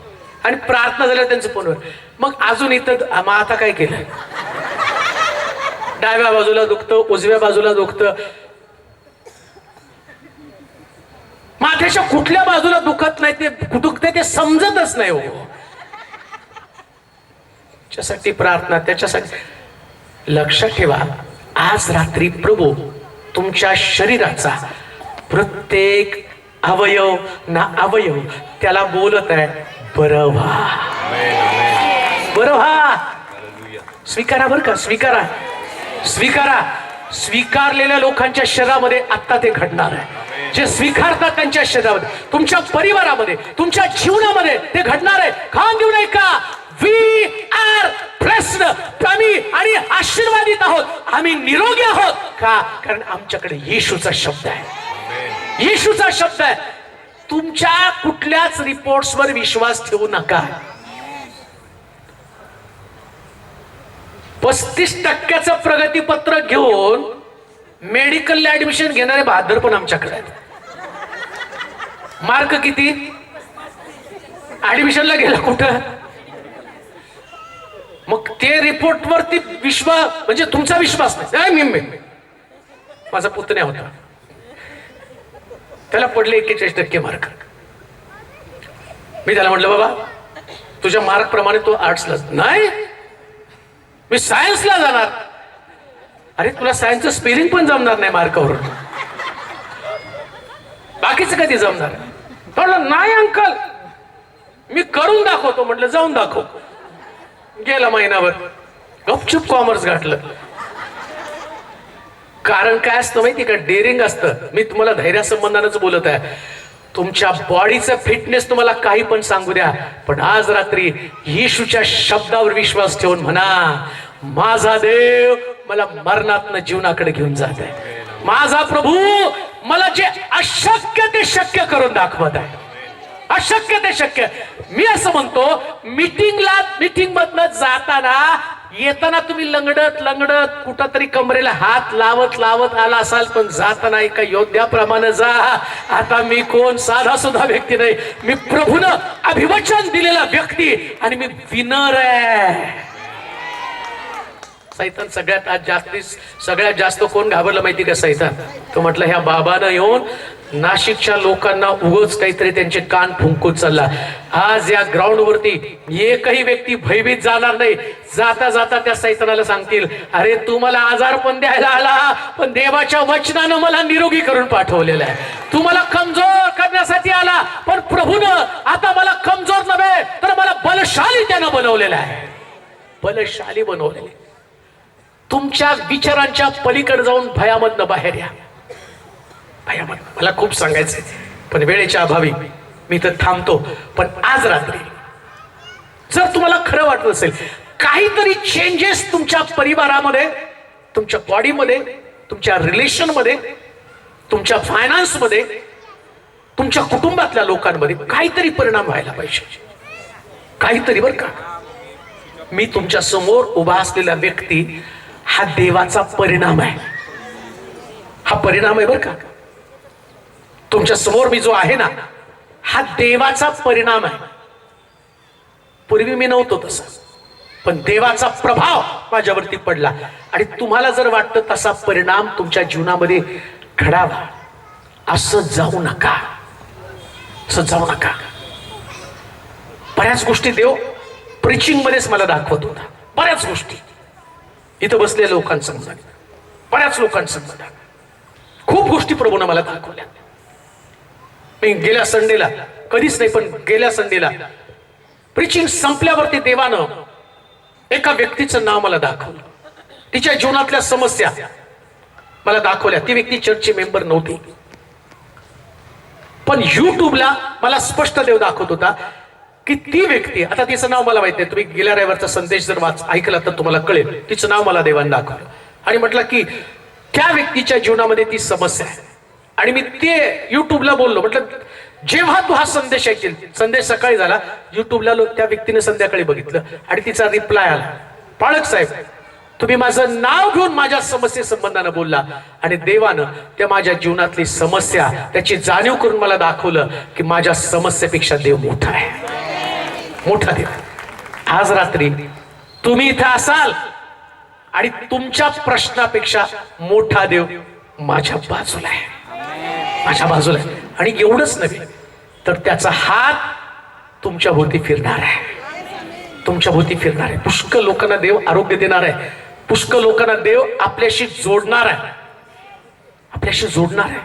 आणि प्रार्थना झाल्यावर त्यांचं फोनवर. मग अजून इथं मग आता काय केलं. डाव्या बाजूला दुखतं, उजव्या बाजूला दुखतं, माथ्याच्या कुठल्या बाजूला दुखत नाही, ते दुखते ते समजतच नाही हो. त्याच्यासाठी प्रार्थना, त्याच्यासाठी लक्षात ठेवा. आज रात्री प्रभू तुमच्या शरीराचा प्रत्येक अवयव ना अवयव त्याला बोलत आहे, बरं व्हा, बरं व्हा. स्वीकारा बरं का, स्वीकारा, स्वीकारा. स्वीकारलेल्या लोकांच्या शरीरामध्ये आता ते घडणार आहे. जे स्वीकारतात त्यांच्या शरीरामध्ये, तुमच्या परिवारामध्ये, तुमच्या जीवनामध्ये ते घडणार आहे. खान देऊ नये का. We are blessed. आम्ही आणि आशीर्वादित आहोत, आम्ही निरोगी आहोत. का? कारण आमच्याकडे येशूचा शब्द आहे. येशूचा शब्द आहे. तुमच्या कुठल्याच रिपोर्ट्सवर विश्वास ठेवू नका. 35% प्रगतीपत्र घेऊन मेडिकलला ऍडमिशन घेणारे बहादर पण आमच्याकडे आहेत. मार्क किती? ऍडमिशनला गेला कुठं? मग ते रिपोर्ट वरती विश्वास, म्हणजे तुमचा विश्वास नाही. मी माझा पुतण्या होता, त्याला पडले 41% मार्क. मी त्याला म्हटलं बाबा तुझ्या मार्क प्रमाणे तो आर्ट्सला नाही, मी सायन्सला जाणार. अरे तुला सायन्सचं स्पेलिंग पण जमणार नाही मार्कावरून, बाकीचं कधी जमणार? म्हटलं नाही अंकल मी करून दाखवतो. म्हटलं जाऊन दाखव. गेला महिनाभर, गपचूप कॉमर्स घातलं. कारण काय असतं माहिती का, डेअरिंग असतं. मी तुम्हाला धैर्या संबंधानच बोलत आहे. तुमच्या बॉडीचं फिटनेस तुम्हाला काही पण सांगू द्या, पण आज रात्री येशूच्या शब्दावर विश्वास ठेवून म्हणा, माझा देव मला मरणातनं जीवनाकडे घेऊन जात आहे. माझा प्रभू मला जे अशक्य ते शक्य करून दाखवत आहे. अशक्य ते शक्य. मी असं म्हणतो, मीटिंग मधनं जाताना येताना तुम्ही लंगडत कुठं तरी कमरेला हात लावत आला असाल, पण जाताना एका योद्ध्याप्रमाणे जा. आता मी कोण साधा सुद्धा व्यक्ती नाही, मी प्रभूनं अभिवचन दिलेला व्यक्ती, आणि मी विनर आहे. सैतान सगळ्यात जास्त कोण घाबरलं माहिती का? सैतान. तो म्हटलं ह्या बाबानं येऊन नाशिकच्या लोकांना उगाच काहीतरी त्यांचे कान फुंकून चालला. आज या ग्राउंड वरती एकही व्यक्ती भयभीत जाणार नाही. जाता जाता त्या सैतानाला सांगतील, अरे तू मला आजार पण द्यायला आला, पण देवाच्या वचनानं मला निरोगी करून पाठवलेलं आहे. तू मला कमजोर करण्यासाठी आला, पण प्रभूनं आता मला कमजोर नव्हे तर मला बलशाली त्यानं बनवलेलं आहे. बलशाली बनवलेले. तुमच्या विचारांच्या पलीकडे जाऊन भयामधनं बाहेर या. भयामधनं मला खूप सांगायचंय, पण वेळेच्या अभावी मी तर थांबतो. पण आज रात्री जर तुम्हाला खरं वाटत असेल, काहीतरी चेंजेस तुमच्या परिवारामध्ये, तुमच्या बॉडीमध्ये, तुमच्या रिलेशनमध्ये, तुमच्या फायनान्समध्ये, तुमच्या कुटुंबातल्या लोकांमध्ये काहीतरी परिणाम व्हायला पाहिजे. काहीतरी. बरं का, मी तुमच्या समोर उभा असलेला व्यक्ती हा देवाचा परिणाम आहे. हा परिणाम आहे बरं का. तुमच्या समोर मी जो आहे ना, हा देवाचा परिणाम आहे. पूर्वी मी नव्हतो तसा, पण देवाचा प्रभाव माझ्यावरती पडला. आणि तुम्हाला जर वाटतं तसा परिणाम तुमच्या जीवनामध्ये घडावा, असं जाऊ नका, असं जाऊ नका. बऱ्याच गोष्टी देव प्रिचिंग मध्येच मला दाखवत होता. बऱ्याच गोष्टी इथं बसलेल्या लोकांसमोर, बऱ्याच लोकांसमोर खूप गोष्टी प्रभूने मला दाखवल्या. मी गेल्या संडेला, कधीच नाही पण गेल्या संडेला प्रिचिंग संपल्यावरती देवानं एका व्यक्तीचं नाव मला दाखवलं. तिच्या जीवनातल्या समस्या मला दाखवल्या. ती व्यक्ती चर्चची मेंबर नव्हती, पण युट्यूबला मला स्पष्ट देव दाखवत होता की ती व्यक्ती, आता तिचं नाव मला माहित नाही, तुम्ही गेल्या रविवारचा संदेश जर ऐकला तर तुम्हाला कळेल. तिचं नाव मला देवाने दाखवलं आणि म्हटलं की त्या व्यक्तीच्या जीवनामध्ये ती समस्या आहे. आणि मी ते युट्यूबला बोललो, म्हटलं जेव्हा तू हा संदेश ऐकशील, संदेश सकाळी झाला, युट्यूबला त्या व्यक्तीने संध्याकाळी बघितलं आणि तिचा रिप्लाय आला, पाळक साहेब तुम्ही माझं नाव घेऊन माझ्या समस्ये संबंधानं बोलला आणि देवानं त्या माझ्या जीवनातली समस्या त्याची जाणीव करून मला दाखवलं की माझ्या समस्येपेक्षा देव मोठा आहे, मोठा देव. आज रात्री तुम्ही इथं असाल आणि तुमच्या प्रश्नापेक्षा मोठा देव माझ्या बाजूला आहे, माझ्या बाजूला आहे. आणि एवढंच नव्हे तर त्याचा हात तुमच्या भोवती फिरणार आहे, तुमच्या भोवती फिरणार आहे. पुष्कळ लोकांना देव आरोग्य देणार आहे, पुष्कळ लोकांना देव आपल्याशी जोडणार आहे, आपल्याशी जोडणार आहे.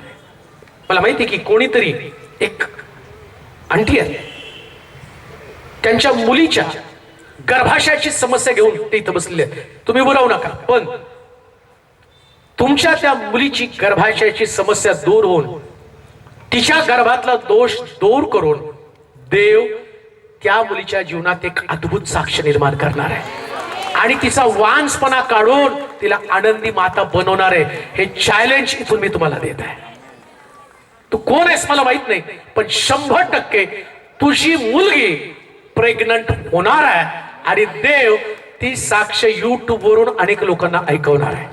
मला माहिती की कोणीतरी एक आंटी आहे, त्यांच्या मुलीच्या गर्भाशयाची समस्या घेऊन ते इथं बसलेले आहेत. तुम्ही बोलावू नका, पण तुमच्या त्या मुलीची गर्भाशयाची समस्या दूर होऊन तिच्या गर्भातला दोष दूर करून देव त्या मुलीच्या जीवनात एक अद्भुत साक्ष निर्माण करणार आहे आणि तिचा वांसपणा काढून तिला आनंदी माता बनवणार आहे. हे चॅलेंज इथून मी तुम्हाला देत आहे. तू कोण आहेस मला माहित नाही, पण 100% तुझी मुलगी प्रेग्नंट होणार आहे आणि देव ती साक्ष युट्यूब वरून अनेक लोकांना ऐकवणार आहे.